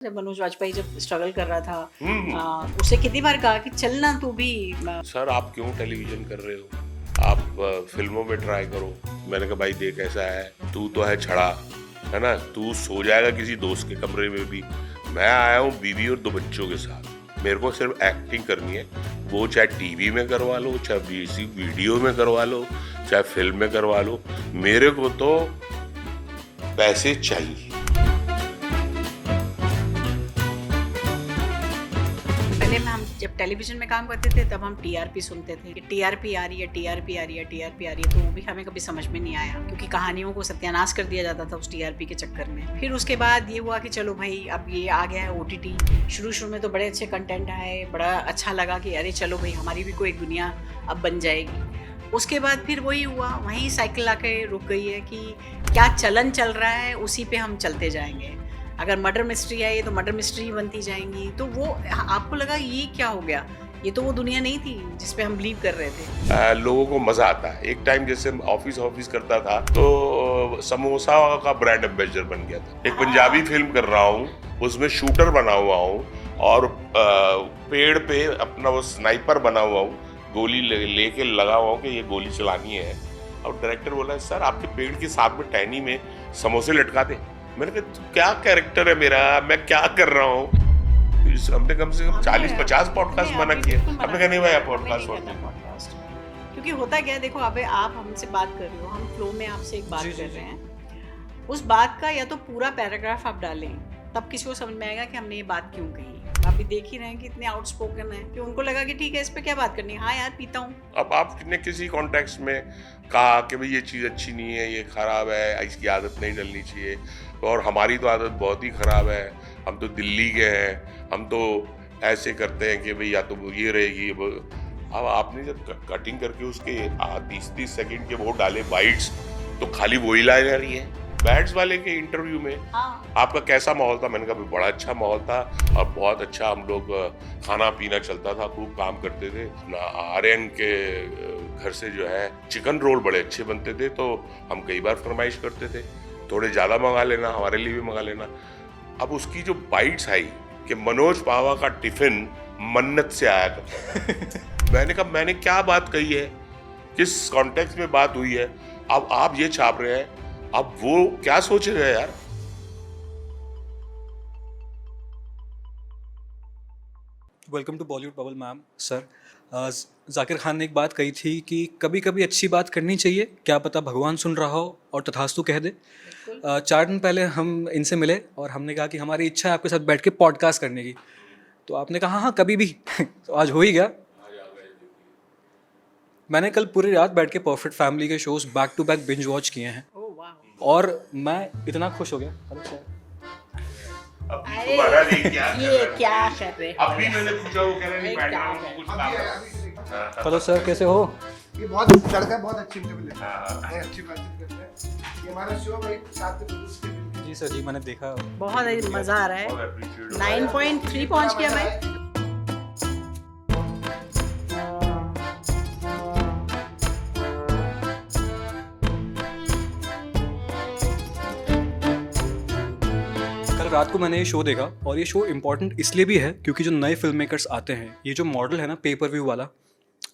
जब मनोज वाजपेयी जब स्ट्रगल कर रहा था उसे कितनी बार कहा कि चलना तू भी। सर आप क्यों टेलीविजन कर रहे हो, आप फिल्मों में ट्राई करो। मैंने कहा भाई देख ऐसा है, तू तो है छड़ा, है ना, तू सो जाएगा किसी दोस्त के कमरे में भी। मैं आया हूँ बीवी और 2 बच्चों के साथ, मेरे को सिर्फ एक्टिंग करनी है। वो चाहे टीवी में करवा लो, चाहे किसी वीडियो में करवा लो, चाहे फिल्म में करवा लो, मेरे को तो पैसे चाहिए। पहले में हम जब टेलीविजन में काम करते थे तब हम टीआरपी सुनते थे कि टीआरपी आ रही है, टीआरपी आ रही है, टीआरपी आ रही है, तो वो भी हमें कभी समझ में नहीं आया क्योंकि कहानियों को सत्यानाश कर दिया जाता था उस टीआरपी के चक्कर में। फिर उसके बाद ये हुआ कि चलो भाई अब ये आ गया है ओटीटी। शुरू में तो बड़े अच्छे कंटेंट आए, बड़ा अच्छा लगा कि अरे चलो भाई हमारी भी कोई दुनिया अब बन जाएगी। उसके बाद फिर वही हुआ, वहीं साइकिल आके रुक गई है कि क्या चलन चल रहा है उसी पे हम चलते जाएंगे। अगर मर्डर मिस्ट्री आई तो मर्डर मिस्ट्री बनती जाएंगी। तो वो आपको लगा ये क्या हो गया, ये तो वो दुनिया नहीं थी जिस पे हम बिलीव कर रहे थे। लोगों को मजा आता है। एक टाइम जैसे ऑफिस करता था तो समोसा का ब्रांड एम्बेसडर बन गया था। एक पंजाबी फिल्म कर रहा हूँ, उसमें शूटर बना हुआ हूँ और पेड़ पे अपना वो स्नाइपर बना हुआ हूँ, गोली लेके लगा हुआ हूँ कि ये गोली चलानी है। और डायरेक्टर बोला सर आपके पेड़ के साथ में टहनी में समोसे लटका दे। मैंने कहा क्या कैरेक्टर है मेरा, मैं क्या कर रहा हूँ। हमने कम से कम 40-50 पॉडकास्ट मना किए। हमने कहा नहीं भाई आप पॉडकास्ट, क्योंकि होता क्या है, देखो अबे आप हमसे बात कर रहे हो, हम फ्लो में आपसे एक बात कर रहे हैं, उस बात का या तो पूरा पैराग्राफ आप डालें तब किसी को समझ में आएगा कि हमने ये बात क्यों कही। आप भी देख ही रहे हैं कि इतने आउटस्पोकन है कि उनको लगा कि ठीक है इस पे क्या बात करनी है, हाँ यार पीता हूँ। अब आपने किसी कॉन्टेक्स्ट में कहा कि भाई ये चीज़ अच्छी नहीं है, ये खराब है, इसकी आदत नहीं डलनी चाहिए, और हमारी तो आदत बहुत ही खराब है, हम तो दिल्ली के हैं, हम तो ऐसे करते हैं कि भाई या तो ये रहेगी। अब आपने जब कटिंग करके उसके 30-30 सेकंड के वो डाले बाइट्स, तो खाली वही ला जा रही है। बैट्स वाले के इंटरव्यू में आपका कैसा माहौल था? मैंने कहा बड़ा अच्छा माहौल था और बहुत अच्छा, हम लोग खाना पीना चलता था, खूब काम करते थे। आर्यन के घर से जो है चिकन रोल बड़े अच्छे बनते थे, तो हम कई बार फरमाइश करते थे थोड़े ज़्यादा मंगा लेना, हमारे लिए भी मंगा लेना। अब उसकी जो बाइट्स आई कि मनोज पावा का टिफिन मन्नत से आया करता। मैंने कहा मैंने क्या बात कही है, किस कॉन्टेक्स्ट में बात हुई है, अब आप ये छाप रहे हैं, अब वो क्या सोचेगा यार। Welcome to Bollywood bubble ma'am. Sir Zakir Khan ने एक बात कही थी कि कभी कभी अच्छी बात करनी चाहिए, क्या पता भगवान सुन रहा हो और तथास्तु कह दे। 4 दिन पहले हम इनसे मिले और हमने कहा कि हमारी इच्छा है आपके साथ बैठ के पॉडकास्ट करने की। तो आपने कहा हाँ कभी भी। तो आज हो ही गया। मैंने कल पूरी रात बैठ के परफेक्ट फैमिली के shows back to back binge watch किए हैं और मैं इतना खुश हो गया। Hello sir. ये क्या कर रहे हैं? अभी मैंने पूछा, वो कह रहे नहीं बैकग्राउंड में कुछ काम है। हेलो सर, कैसे हो? ये बहुत लड़का बहुत अच्छी इंटरव्यू लेता है, बहुत अच्छी बातचीत करता है। ये हमारा शो भाई साथ में प्रोड्यूस किया। जी सर जी, मैंने देखा। बहुत मजा आ रहा है। 9.3 पहुंच गया भाई। रात को मैंने ये शो देखा और ये शो इम्पॉर्टेंट इसलिए भी है क्योंकि जो नए फिल्म मेकर्स आते हैं, ये जो मॉडल है ना पे पर व्यू वाला,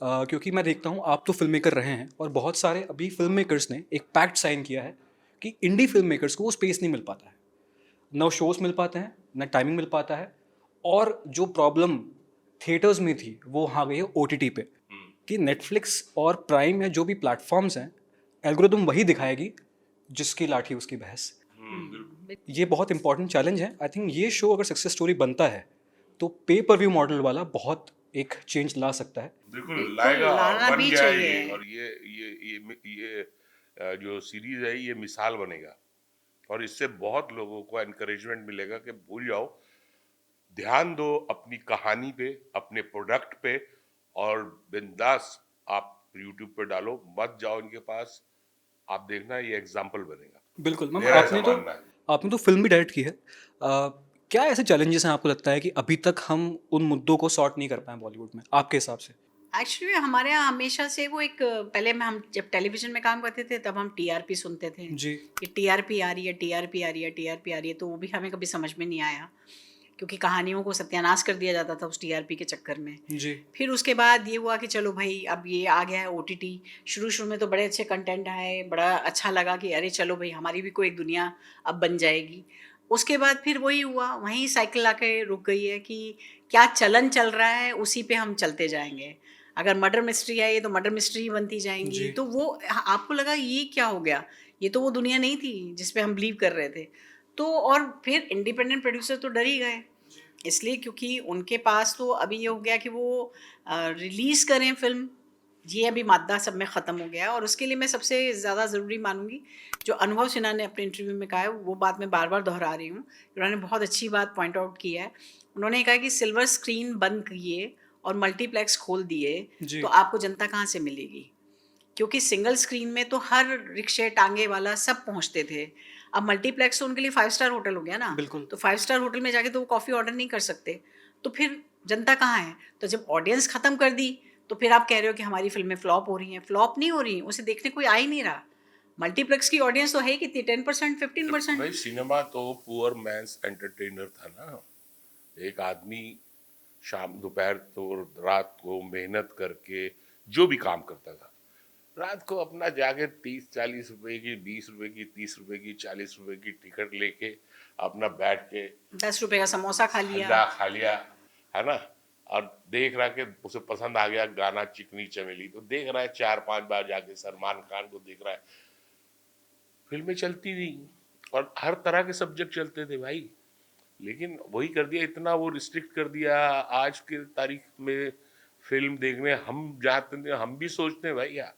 क्योंकि मैं देखता हूँ आप तो फिल्म मेकर रहे हैं और बहुत सारे अभी फिल्म मेकर्स ने एक पैक्ट साइन किया है कि इंडी फिल्म मेकर्स को वो स्पेस नहीं मिल पाता है, न शोज़ मिल पाते हैं, न टाइमिंग मिल पाता है। और जो प्रॉब्लम थिएटर्स में थी वो आ गई है OTT पे, कि नेटफ्लिक्स और प्राइम या जो भी प्लेटफॉर्म्स हैं, एल्गोरिथम वही दिखाएगी जिसकी लाठी उसकी भैंस। ये बहुत इंपॉर्टेंट चैलेंज है। आई थिंक ये शो अगर सक्सेस स्टोरी बनता है तो पे पर व्यू मॉडल वाला बहुत एक चेंज ला सकता है। बिल्कुल लाएगा, बन भी गया चाहिए। ये। और ये जो सीरीज है ये मिसाल बनेगा और इससे बहुत लोगों को एनकरेजमेंट मिलेगा कि भूल जाओ, ध्यान दो अपनी कहानी पे, अपने प्रोडक्ट पे, और बिंदास आप यूट्यूब पे डालो, मत जाओ इनके पास। आप देखना ये एग्जाम्पल बनेगा। बिल्कुल मैम, मेरा ऐसा मानना है। आपने तो फिल्म भी डायरेक्ट की है। क्या ऐसे चैलेंजेस हैं आपको लगता है कि अभी तक हम उन मुद्दों को सॉर्ट नहीं कर पाए बॉलीवुड में आपके हिसाब से? एक्चुअली हमारे यहाँ हमेशा से वो एक, पहले में हम जब टेलीविजन में काम करते थे तब हम टीआरपी सुनते थे जी। कि टीआरपी आ रही है, टीआरपी आ रही है, टीआरपी आ रही है, तो वो भी हमें कभी समझ में नहीं आया। क्योंकि कहानियों को सत्यानाश कर दिया जाता था उस टीआरपी के चक्कर में। जी। फिर उसके बाद ये हुआ कि चलो भाई अब ये आ गया है ओटीटी। शुरू में तो बड़े अच्छे कंटेंट आए, बड़ा अच्छा लगा कि अरे चलो भाई हमारी भी कोई एक दुनिया अब बन जाएगी। उसके बाद फिर वही हुआ, वहीं साइकिल आके रुक गई है कि क्या चलन चल रहा है उसी पे हम चलते जाएंगे। अगर मर्डर मिस्ट्री आई है तो मर्डर मिस्ट्री ही बनती जाएंगी। जी। तो वो आपको लगा ये क्या हो गया, ये तो वो दुनिया नहीं थी जिस पे हम बिलीव कर रहे थे। तो और फिर इंडिपेंडेंट प्रोड्यूसर तो डर ही गए, इसलिए क्योंकि उनके पास तो अभी ये हो गया कि वो रिलीज़ करें फिल्म, ये अभी मादा सब में ख़त्म हो गया है। और उसके लिए मैं सबसे ज़्यादा ज़रूरी मानूंगी जो अनुभव सिन्हा ने अपने इंटरव्यू में कहा है, वो बात मैं बार बार दोहरा रही हूँ, उन्होंने बहुत अच्छी बात पॉइंट आउट की है। उन्होंने कहा कि सिल्वर स्क्रीन बंद किए और मल्टीप्लेक्स खोल दिए जी। तो आपको जनता कहाँ से मिलेगी, क्योंकि सिंगल स्क्रीन में तो हर रिक्शे टांगे वाला सब पहुंचते थे। अब मल्टीप्लेक्स तो उनके लिए 5 स्टार होटल हो गया ना। बिल्कुल। तो 5 स्टार होटल में जाके तो वो कॉफ़ी ऑर्डर नहीं कर सकते, तो फिर जनता कहाँ है। तो जब ऑडियंस ख़त्म कर दी तो फिर आप कह रहे हो कि हमारी फिल्में फ्लॉप हो रही हैं। फ्लॉप नहीं हो रही, उसे देखने कोई आ ही नहीं रहा। मल्टीप्लेक्स की ऑडियंस तो है ही कितनी, 10% 15%। भाई सिनेमा तो पुअर मैंस एंटरटेनर था ना। एक आदमी शाम दोपहर तो रात को मेहनत करके जो भी काम करता था, रात को अपना जाके 30-40 रुपए की, 20 रुपए की, 30 रुपए की, 40 रुपए की टिकट लेके अपना बैठ के 10 रुपए का समोसा खा लिया। ठंडा खा लिया, है ना। और देख रहा कि उसे पसंद आ गया गाना चिकनी चमेली, तो देख रहा है 4-5 बार जाके सलमान खान को देख रहा है। फिल्में चलती थी और हर तरह के सब्जेक्ट चलते थे भाई। लेकिन वही कर दिया, इतना वो रिस्ट्रिक्ट कर दिया। आज के तारीख में फिल्म देखने हम जाते थे, हम भी सोचते हैं भाई यार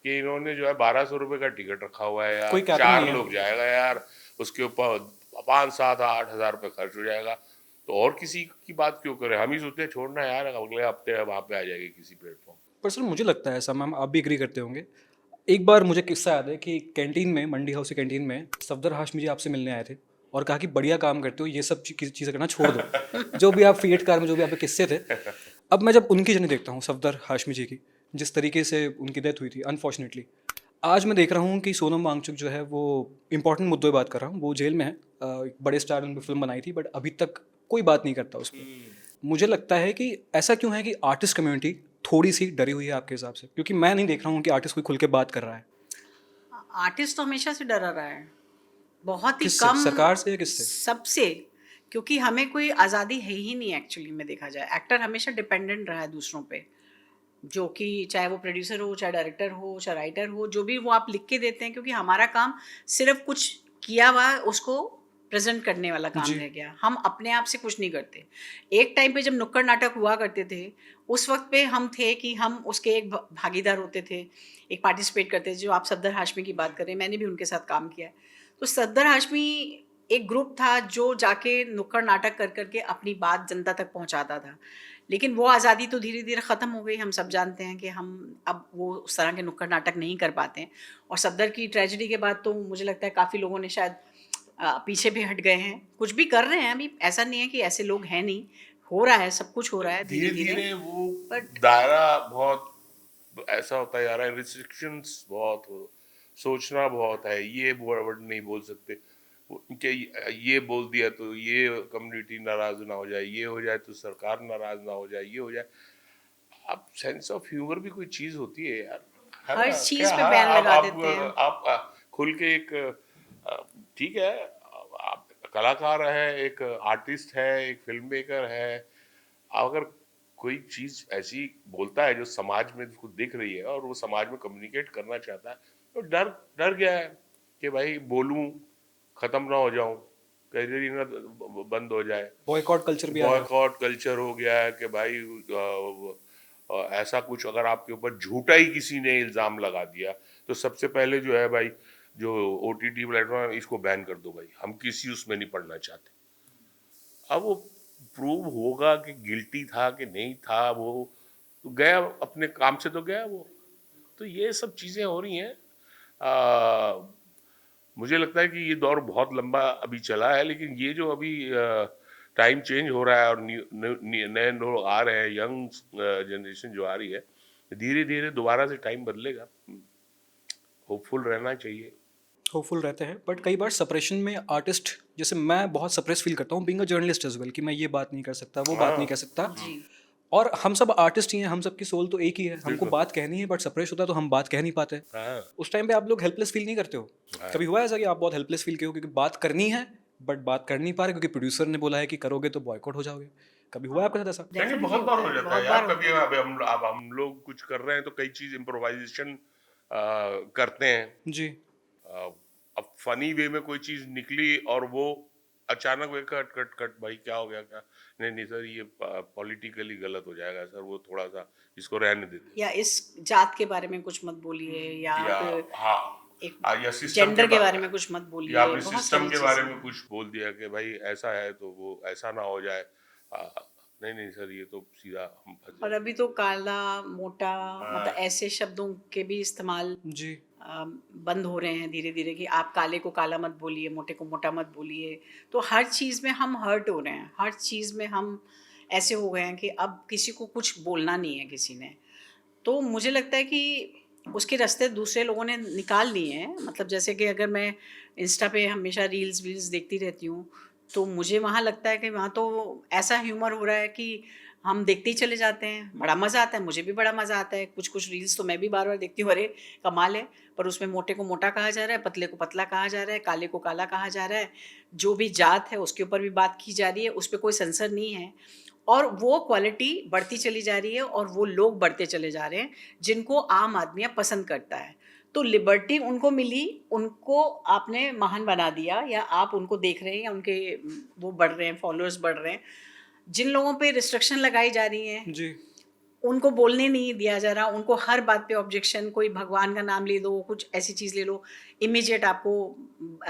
कि इन्होंने जो है 1200 रुपये का टिकट रखा हुआ है यार, कोई कहता 4 नहीं है। लोग जाएगा यार, उसके ऊपर 5-7-8 हज़ार रुपये खर्च हो जाएगा। तो और किसी की बात क्यों करें, हम ही सोचते हैं छोड़ना यार, अगले हफ्ते वहाँ पे आ जाएगी किसी प्लेटफॉर्म। पर सर मुझे लगता है ऐसा, मैम आप भी एग्री करते होंगे। एक बार मुझे किस्सा याद है कि कैंटीन में, मंडी हाउस की कैंटीन में सफदर हाशमी जी आपसे मिलने आए थे और कहा कि बढ़िया काम करते हो, ये सब चीज़ें करना छोड़ दो। जो भी आप फिएट कार में जो भी आपके किस्से थे, अब मैं जब उनकी जर्नी देखता हूँ सफदर हाशमी जी की, जिस तरीके से उनकी डेथ हुई थी अनफॉर्चुनेटली, आज मैं देख रहा हूँ कि सोनम वांगचुक जो है वो इंपॉर्टेंट मुद्दों पर बात कर रहा हूँ, वो जेल में है। एक बड़े स्टार ने फिल्म बनाई थी बट अभी तक कोई बात नहीं करता उस पर। मुझे लगता है कि ऐसा क्यों है कि आर्टिस्ट कम्युनिटी थोड़ी सी डरी हुई है आपके हिसाब से, क्योंकि मैं नहीं देख रहा हूँ कि आर्टिस्ट कोई खुल के बात कर रहा है। आर्टिस्ट तो हमेशा से डरा रहा है, बहुत ही किससे, कम। सरकार से या किससे? सबसे, क्योंकि हमें कोई आज़ादी है ही नहीं एक्चुअली में देखा जाए। एक्टर हमेशा डिपेंडेंट रहा है दूसरों पे, जो कि चाहे वो प्रोड्यूसर हो, चाहे डायरेक्टर हो, चाहे राइटर हो, जो भी वो आप लिख के देते हैं, क्योंकि हमारा काम सिर्फ कुछ किया हुआ उसको प्रेजेंट करने वाला काम जी। रह गया। हम अपने आप से कुछ नहीं करते। एक टाइम पे जब नुक्कड़ नाटक हुआ करते थे, उस वक्त पे हम थे कि हम उसके एक भागीदार होते थे, एक पार्टिसिपेट करते थे। जो आप सफदर हाशमी की बात कर रहे हैं, मैंने भी उनके साथ काम किया है। तो सफदर हाशमी एक ग्रुप था जो जाके नुक्कड़ नाटक कर करके अपनी बात जनता तक पहुंचाता था। लेकिन वो आज़ादी तो धीरे धीरे ख़त्म हो गई। हम सब जानते हैं कि हम अब वो उस तरह के नुक्कड़ नाटक नहीं कर पाते हैं। और सफदर की ट्रेजेडी के बाद तो मुझे लगता है काफ़ी लोगों ने शायद पीछे भी हट गए हैं। कुछ भी कर रहे हैं अभी, ऐसा नहीं है कि ऐसे लोग हैं नहीं, हो रहा है, सब कुछ हो रहा है धीरे धीरे धीरे वो But- दायरा बहुत ऐसा होता जा रहा है, रिस्ट्रिक्शंस बहुत हो, सोचना बहुत है, ये वर्ड नहीं बोल सकते कि ये बोल दिया तो ये कम्युनिटी नाराज ना हो जाए, ये हो जाए तो सरकार नाराज ना हो जाए, ये हो जाए। अब सेंस ऑफ ह्यूमर भी कोई चीज होती है यार, है हर ना? चीज़ क्या, पे हाँ, बैन लगा आप देते हैं। आप खुल के एक ठीक है, आप कलाकार है, एक आर्टिस्ट है, एक फिल्म मेकर है, अगर कोई चीज ऐसी बोलता है जो समाज में उसको दिख रही है और वो समाज में कम्युनिकेट करना चाहता है, तो डर डर गया है कि भाई बोलूं, खत्म ना हो जाऊं, करियर ही ना बंद हो जाए। बॉयकॉट कल्चर भी आया है। बॉयकॉट कल्चर हो गया है कि भाई ऐसा कुछ अगर आपके ऊपर झूठा ही किसी ने इल्जाम लगा दिया तो सबसे पहले जो है भाई, जो ओटीटी प्लेटफॉर्म इसको बैन कर दो भाई, हम किसी उसमें नहीं पढ़ना चाहते। अब वो प्रूव होगा कि गिल्टी था कि नहीं था, वो तो गया अपने काम से, तो गया वो। तो ये सब चीज़ें हो रही हैं। मुझे लगता है कि ये दौर बहुत लंबा अभी चला है, लेकिन ये जो अभी टाइम चेंज हो रहा है और नए लोग आ रहे हैं, यंग जनरेशन जो आ रही है, धीरे धीरे दोबारा से टाइम बदलेगा। होपफुल रहना चाहिए। होपफुल रहते हैं, बट कई बार सप्रेशन में आर्टिस्ट, जैसे मैं बहुत सप्रेस फील करता हूँ being a journalist as well, कि मैं ये बात नहीं कर सकता, वो बात नहीं कह सकता। जी और हम सब आर्टिस्ट ही हैं, हम सबकी सोल तो एक ही है, हमको बिल्कुल। बात कहनी है, बट सप्रेस होता है तो हम बात कह नहीं पाते। हाँ, उस टाइम पे आप लोग हेल्पलेस फील नहीं करते हो? कभी हुआ ऐसा कि आप बहुत हेल्पलेस फील किए हो क्योंकि बात करनी है बट बात कर नहीं पा रहे क्योंकि प्रोड्यूसर ने बोला है कि करोगे तो बॉयकॉट हो जाओगे? कभी हुआ है आपके साथ ऐसा? नहीं नहीं, डेफिनेटली बहुत बार होता हो है, जाता बहुत है बार यार। होता कभी है। अब हम लोग कुछ कर रहे हैं तो कई चीज इम्प्रोवाइजेशन करते हैं। जी। अ, अब फनी वे में कोई चीज निकली और वो अचानक वे कट कट कट, भाई क्या हो गया, क्या? नहीं नहीं सर, ये पॉलिटिकली गलत हो जाएगा सर, वो थोड़ा सा इसको रहने देते। या इस जात के बारे में कुछ मत बोलिए, या या आप हाँ, एक या सिस्टम जेंडर के बा- बारे में कुछ मत या बोलिए, आपने बहुत सिस्टम सारी के बारे चीजें। में कुछ बोल दिया कि भाई ऐसा है तो वो ऐसा ना हो जाए। नहीं नहीं सर, ये तो सीधा हम फंस और जाएंगे। अभी तो काला मोटा, मतलब हाँ, ऐसे शब्दों के भी इस्तेमाल जी। बंद हो रहे हैं धीरे धीरे, कि आप काले को काला मत बोलिए, मोटे को मोटा मत बोलिए। तो हर चीज़ में हम हर्ट हो रहे हैं, हर चीज़ में हम ऐसे हो गए हैं कि अब किसी को कुछ बोलना नहीं है किसी ने। तो मुझे लगता है कि उसके रास्ते दूसरे लोगों ने निकाल लिए हैं। मतलब जैसे कि अगर मैं इंस्टा पे हमेशा रील्स वील्स देखती रहती हूँ, तो मुझे वहाँ लगता है कि वहाँ तो ऐसा ह्यूमर हो रहा है कि हम देखते ही चले जाते हैं, बड़ा मज़ा आता है, मुझे भी बड़ा मज़ा आता है। कुछ कुछ रील्स तो मैं भी बार बार देखती हूँ, अरे कमाल है। पर उसमें मोटे को मोटा कहा जा रहा है, पतले को पतला कहा जा रहा है, काले को काला कहा जा रहा है, जो भी जात है उसके ऊपर भी बात की जा रही है, उस पर कोई सेंसर नहीं है। और वो क्वालिटी बढ़ती चली जा रही है और वो लोग बढ़ते चले जा रहे हैं जिनको आम आदमी अब पसंद करता है। तो लिबर्टी उनको मिली, उनको आपने महान बना दिया, या आप उनको देख रहे हैं या उनके वो बढ़ रहे हैं, फॉलोअर्स बढ़ रहे हैं। जिन लोगों पे रिस्ट्रिक्शन लगाई जा रही हैं, जी। उनको बोलने नहीं दिया जा रहा, उनको हर बात पे ऑब्जेक्शन, कोई भगवान का नाम ले लो, कुछ ऐसी चीज़ ले लो, इमीडिएट आपको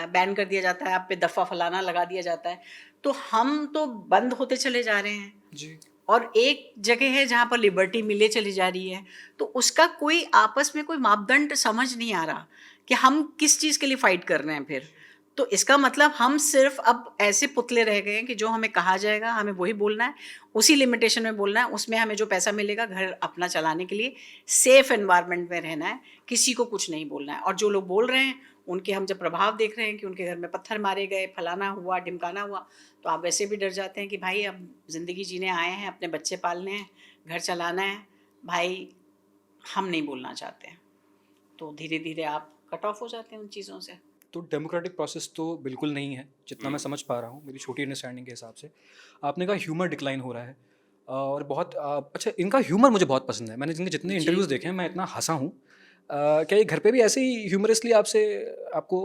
बैन कर दिया जाता है, आप पे दफ़ा फलाना लगा दिया जाता है। तो हम तो बंद होते चले जा रहे हैं। जी। और एक जगह है जहाँ पर लिबर्टी मिले चली जा रही है, तो उसका कोई आपस में कोई मापदंड समझ नहीं आ रहा कि हम किस चीज़ के लिए फाइट कर रहे हैं फिर। तो इसका मतलब हम सिर्फ अब ऐसे पुतले रह गए हैं कि जो हमें कहा जाएगा हमें वही बोलना है, उसी लिमिटेशन में बोलना है, उसमें हमें जो पैसा मिलेगा घर अपना चलाने के लिए, सेफ एनवायरनमेंट में रहना है, किसी को कुछ नहीं बोलना है। और जो लोग बोल रहे हैं उनके हम जब प्रभाव देख रहे हैं कि उनके घर में पत्थर मारे गए, फलाना हुआ, ढिमकाना हुआ, तो आप वैसे भी डर जाते हैं कि भाई अब ज़िंदगी जीने आए हैं, अपने बच्चे पालने हैं, घर चलाना है, भाई हम नहीं बोलना चाहते हैं। तो धीरे धीरे आप कट ऑफ हो जाते हैं उन चीज़ों से। तो डेमोक्रेटिक प्रोसेस तो बिल्कुल नहीं है, जितना मैं समझ पा रहा हूँ मेरी छोटी अंडरस्टैंडिंग के हिसाब से। आपने कहा ह्यूमर डिक्लाइन हो रहा है, और बहुत अच्छा, इनका ह्यूमर मुझे बहुत पसंद है। मैंने जिनके जितने जी। इंटरव्यूज़ देखे हैं मैं इतना हंसा हूँ। क्या ये घर पे भी ऐसे ही ह्यूमरसली आपसे आपको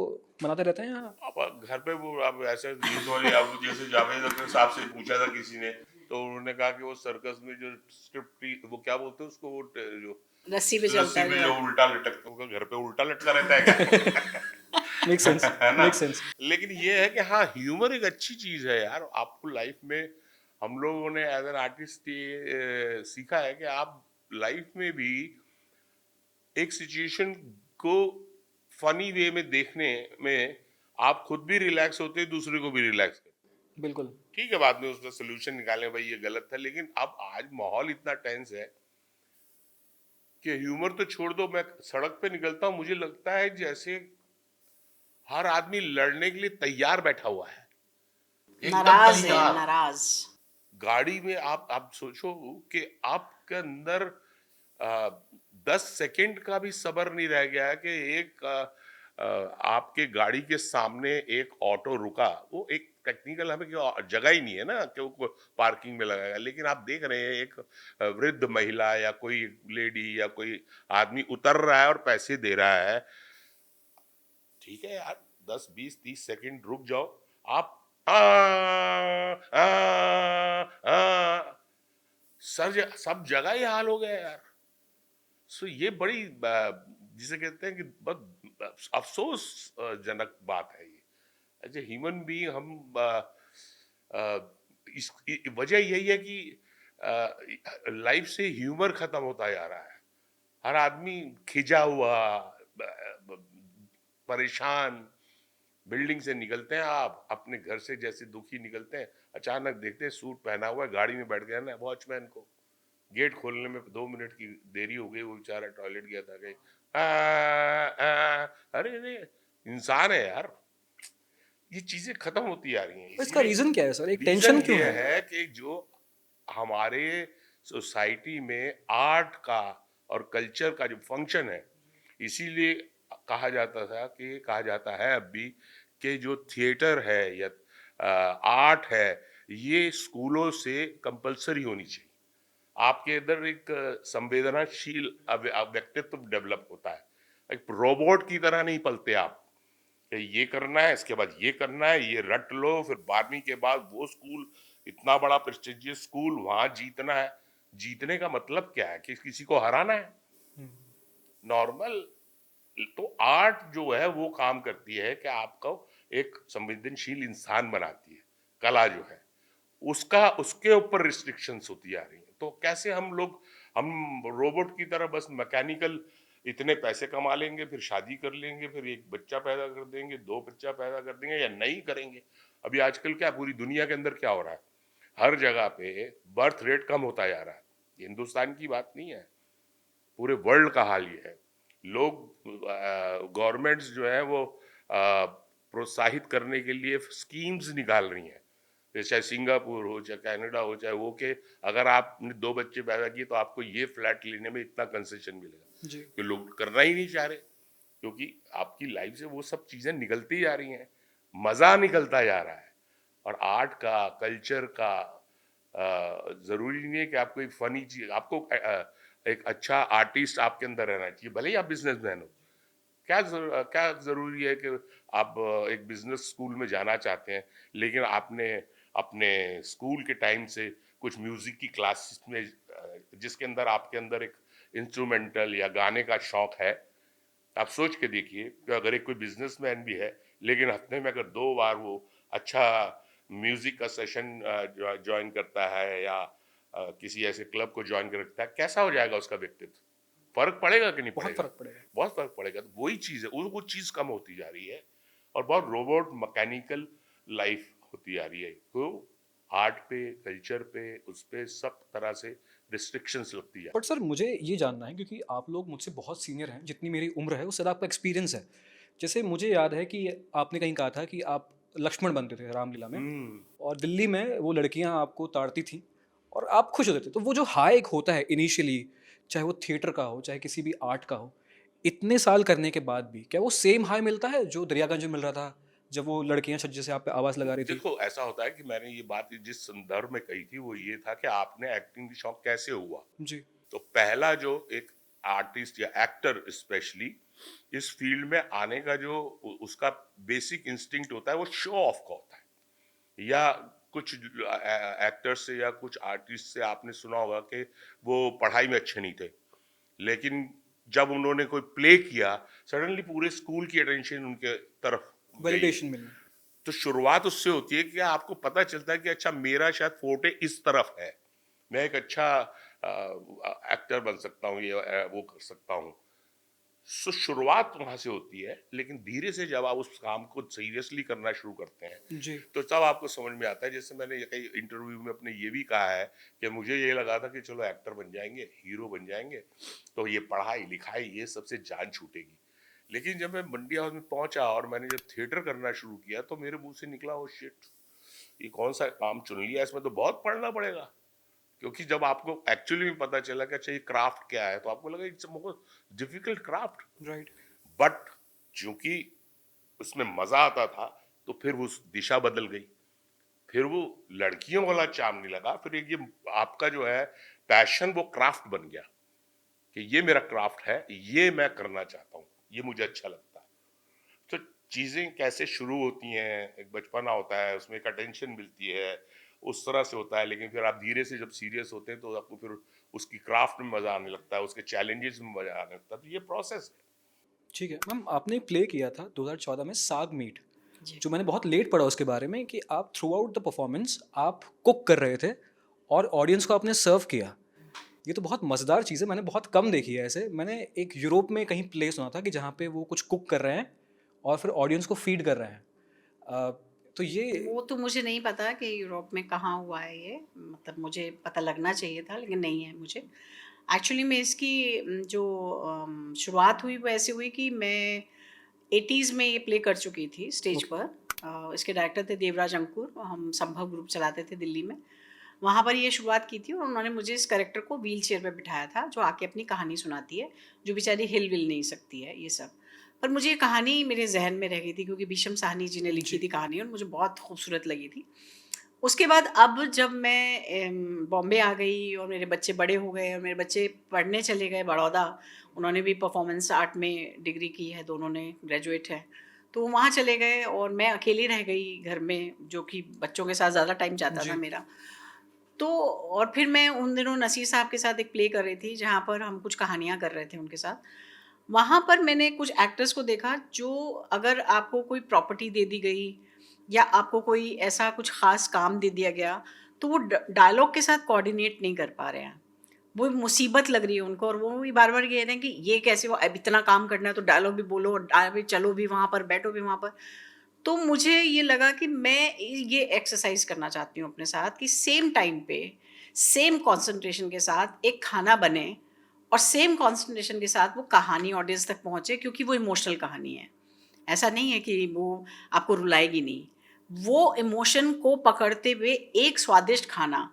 बनाते रहते हैं या? अब घर पे वो अब ऐसे रील्स वाले, अब जैसे जावेद अख्तर साहब से पूछा था किसी ने, तो उन्होंने कहा कि वो सर्कस में जो स्क्रिप्ट, वो क्या बोलते हैं उसको, वो जो रस्सी पे चलता रस्सी पे है जो उल्टा लटकता है, घर पे उल्टा लटका रहता है क्या? मेक सेंस, है ना? Make sense. लेकिन ये है कि हाँ, ह्यूमर एक अच्छी चीज है यार। आपको लाइफ में, हम लोगों ने एज एन आर्टिस्ट ये सीखा है कि आप लाइफ में भी एक सिचुएशन को फनी वे में देखने में आप खुद भी रिलैक्स होते हैं, दूसरे को भी रिलैक्स करते हैं। बिल्कुल। ठीक है, बाद में उसका सोल्यूशन निकालें, भाई ये गलत था, लेकिन अब आज माहौल इतना टेंस है कि ह्यूमर तो छोड़ दो। मैं सड़क पे निकलता हूँ, मुझे लगता है जैसे हर आदमी लड़ने के लिए तैयार बैठा हुआ है, एकदम नाराज है, तैयार। नाराज। गाड़ी में आप सोचो कि आपके अंदर 10 सेकंड का भी सब्र नहीं रह गया है कि एक आपके गाड़ी के सामने एक ऑटो रुका। वो एक टेक्निकल, हमें क्यों जगह ही नहीं है ना कि वो पार्किंग में लगाएगा, लेकिन आप देख रहे हैं एक वृद्ध महिला या कोई लेडी या कोई आदमी उतर रहा है और पैसे दे रहा है। ठीक है यार, 10 20 30 सेकंड रुक जाओ। आप आ, आ, आ, सब जगह ही हाल हो गया यार। सो ये बड़ी जिसे कहते हैं कि बहुत अफसोस जनक बात है ये। एज ए ह्यूमन बीइंग हम वजह यही है कि लाइफ से ह्यूमर खत्म होता जा रहा है। हर आदमी खिंचा हुआ, परेशान। बिल्डिंग से निकलते हैं, आप अपने घर से जैसे दुखी निकलते हैं, अचानक देखते हैं सूट पहना हुआ है, गाड़ी में बैठ गया ना, वॉचमैन को गेट खोलने में 2 मिनट की देरी हो गई, वो बेचारा टॉयलेट गया था कहीं, अरे नहीं, इंसान है यार। ये चीजें खत्म होती जा रही हैं। तो इसका रीजन क्या है सर, एक टेंशन रीजन क्यों ये है? है कि जो हमारे सोसाइटी में आर्ट का और कल्चर का जो फंक्शन है, इसीलिए कहा जाता है अब भी कि जो थिएटर है या आर्ट है, ये स्कूलों से कंपलसरी होनी चाहिए। आपके अंदर एक संवेदनाशील व्यक्तित्व डेवलप होता है। एक रोबोट की तरह नहीं पलते आप कि ये करना है, इसके बाद ये करना है, ये रट लो, फिर 12वीं के बाद वो स्कूल, इतना बड़ा प्रेस्टिजियस स्कूल, वहां जीतना है। जीतने का मतलब क्या है कि किसी को हराना है? नॉर्मल। तो आर्ट जो है वो काम करती है कि आपको एक संवेदनशील इंसान बनाती है। कला जो है उसका, उसके ऊपर रिस्ट्रिक्शंस होती जा रही हैं। तो कैसे हम रोबोट की तरह बस मैकेनिकल इतने पैसे कमा लेंगे, फिर शादी कर लेंगे, फिर एक बच्चा पैदा कर देंगे, 2 बच्चा पैदा कर देंगे, या नहीं करेंगे? अभी आजकल क्या पूरी दुनिया के अंदर क्या हो रहा है, हर जगह पे बर्थ रेट कम होता जा रहा है। ये हिंदुस्तान की बात नहीं है, पूरे वर्ल्ड का हाल ये है। लोग, गवर्नमेंट्स जो है वो प्रोत्साहित करने के लिए स्कीम्स निकाल रही हैं, चाहे सिंगापुर हो, चाहे कनाडा हो, चाहे वो, के अगर आपने 2 बच्चे पैदा किए तो आपको ये फ्लैट लेने में इतना कंसेशन मिलेगा। जी। कि लोग करना ही नहीं चाह रहे, क्योंकि आपकी लाइफ से वो सब चीजें निकलती जा रही हैं, मजा निकलता जा रहा है। और आर्ट का, कल्चर का, जरूरी नहीं है कि आपको एक फनी चीज, आपको एक अच्छा आर्टिस्ट आपके अंदर रहना चाहिए, भले ही आप बिजनेसमैन हो। क्या जरूरी है कि आप एक बिजनेस स्कूल में जाना चाहते हैं, लेकिन आपने अपने स्कूल के टाइम से कुछ म्यूजिक की क्लासेस में, जिसके अंदर आपके अंदर एक इंस्ट्रूमेंटल या गाने का शौक है, आप सोच के देखिए कि अगर एक कोई बिजनेसमैन भी है, लेकिन हफ्ते में अगर 2 बार वो अच्छा म्यूजिक का सेशन ज्वाइन करता है, या किसी ऐसे क्लब को ज्वाइन करता है, कैसा हो जाएगा उसका व्यक्तित्व? फर्क पड़ेगा कि नहीं बहुत पड़ेगा? फर्क पड़ेगा। बहुत फर्क पड़ेगा। तो वही चीज है, वो चीज कम होती जा रही है और बहुत रोबोट मैकेनिकल लाइफ होती जा रही है। तो आर्ट पे, कल्चर पे, उस पे सब तरह से रिस्ट्रिक्शंस लगती जा बट सर मुझे ये जानना है, क्योंकि आप लोग मुझसे बहुत सीनियर हैं, जितनी मेरी उम्र है उससे ज़्यादा आपका एक्सपीरियंस है। जैसे मुझे याद है कि आपने कहीं कहा था कि आप लक्ष्मण बनते थे रामलीला में, हम्म। और दिल्ली में वो लड़कियां आपको ताड़ती थीं और आप खुश होते थे। तो वो जो हाई एक होता है इनिशियली, चाहे वो थिएटर का हो चाहे किसी भी आर्ट का हो, इतने साल करने के बाद भी क्या वो सेम हाई मिलता है जो दरियागंज में मिल रहा था जब वो लड़कियां छज्जे से आप पे आवाज़ लगा रही थी? देखो, ऐसा होता है कि मैंने ये बात जिस संदर्भ में कही थी वो ये था कि आपने एक्टिंग की शौक कैसे हुआ। जी। तो पहला जो एक आर्टिस्ट या एक्टर स्पेशली इस फील्ड में आने का जो उसका बेसिक इंस्टिंक्ट होता है, वो शो ऑफ का होता है। या कुछ एक्टर्स से या कुछ आर्टिस्ट से आपने सुना होगा कि वो पढ़ाई में अच्छे नहीं थे, लेकिन जब उन्होंने कोई प्ले किया, सडनली पूरे स्कूल की अटेंशन उनके तरफ गई। वैलिडेशन मिलना। तो शुरुआत उससे होती है कि आपको पता चलता है कि अच्छा, मेरा शायद फोटे इस तरफ है, मैं एक अच्छा एक्टर बन सकता हूँ, ये वो कर सकता हूँ। सो शुरुआत वहां से होती है, लेकिन धीरे से जब आप उस काम को सीरियसली करना शुरू करते हैं, जी। तो तब आपको समझ में आता है। जैसे मैंने कई इंटरव्यू में अपने ये भी कहा है कि मुझे ये लगा था कि चलो एक्टर बन जाएंगे, हीरो बन जाएंगे, तो ये पढ़ाई लिखाई ये सबसे जान छूटेगी। लेकिन जब मैं मंडी हाउस में पहुंचा और मैंने जब थिएटर करना शुरू किया, तो मेरे मुंह से निकला, ओ शिट, ये कौन सा काम चुन लिया, इसमें तो बहुत पढ़ना पड़ेगा। क्योंकि जब आपको एक्चुअली में पता चला कि अच्छा ये क्राफ्ट क्या है, तो आपको लगा इट्स बहुत डिफिकल्ट क्राफ्ट। राइट। बट चूंकि उसमें मजा आता था, तो फिर वो दिशा बदल गई, फिर वो लड़कियों वाला चाम नहीं लगा, फिर एक ये आपका जो है पैशन, वो क्राफ्ट बन गया कि ये मेरा क्राफ्ट है, ये मैं करना चाहता हूँ, ये मुझे अच्छा लगता है। तो चीजें कैसे शुरू होती हैं, एक बचपना होता है, उसमें एक अटेंशन मिलती है, उस तरह से होता है। लेकिन फिर आप धीरे से जब सीरियस होते हैं, तो आपको फिर उसकी क्राफ्ट में मजा आने लगता है, उसके चैलेंजेस में मजा आने लगता है। तो ये प्रोसेस है। ठीक है मैम, आपने प्ले किया था 2014 में साग मीट, जी। जो मैंने बहुत लेट पढ़ा उसके बारे में कि आप थ्रू आउट द परफॉर्मेंस आप कुक कर रहे थे और ऑडियंस को आपने सर्व किया। ये तो बहुत मज़ेदार चीज़ है, मैंने बहुत कम देखी है ऐसे। मैंने एक यूरोप में कहीं प्ले सुना था कि जहाँ पे वो कुछ कुक कर रहे हैं और फिर ऑडियंस को फीड कर रहे हैं। तो ये वो तो मुझे नहीं पता कि यूरोप में कहाँ हुआ है ये, मतलब मुझे पता लगना चाहिए था, लेकिन नहीं है मुझे। एक्चुअली में इसकी जो शुरुआत हुई वो ऐसे हुई कि मैं 80s में ये प्ले कर चुकी थी स्टेज पर। इसके डायरेक्टर थे देवराज अंकुर, हम संभव ग्रुप चलाते थे दिल्ली में। वहाँ पर ये शुरुआत की थी और उन्होंने मुझे इस कैरेक्टर को व्हील चेयर पर बिठाया था, जो आके अपनी कहानी सुनाती है, जो बेचारी हिल विल नहीं सकती है ये सब। पर मुझे ये कहानी मेरे जहन में रह गई थी, क्योंकि भीषम साहनी जी ने लिखी थी कहानी और मुझे बहुत खूबसूरत लगी थी। उसके बाद अब जब मैं बॉम्बे आ गई और मेरे बच्चे बड़े हो गए और मेरे बच्चे पढ़ने चले गए बड़ौदा, उन्होंने भी परफॉर्मेंस आर्ट में डिग्री की है, दोनों ने ग्रेजुएट है, तो वहाँ चले गए और मैं अकेली रह गई घर में, जो कि बच्चों के साथ ज़्यादा टाइम जाता था मेरा। तो और फिर मैं उन दिनों नसीर साहब के साथ एक प्ले कर रही थी, जहाँ पर हम कुछ कहानियाँ कर रहे थे उनके साथ। वहाँ पर मैंने कुछ एक्टर्स को देखा, जो अगर आपको कोई प्रॉपर्टी दे दी गई या आपको कोई ऐसा कुछ ख़ास काम दे दिया गया, तो वो डायलॉग के साथ कोऑर्डिनेट नहीं कर पा रहे हैं। वो मुसीबत लग रही है उनको और वो भी बार-बार कह रहे हैं कि ये कैसे, वो अब इतना काम करना है तो डायलॉग भी बोलो, अभी चलो भी वहाँ पर, बैठो भी वहाँ पर। तो मुझे ये लगा कि मैं ये एक्सरसाइज करना चाहती हूँ अपने साथ कि सेम टाइम पे, सेम कंसंट्रेशन के साथ एक खाना बने और सेम कंसंट्रेशन के साथ वो कहानी ऑडियंस तक पहुँचे, क्योंकि वो इमोशनल कहानी है। ऐसा नहीं है कि वो आपको रुलाएगी नहीं। वो इमोशन को पकड़ते हुए एक स्वादिष्ट खाना,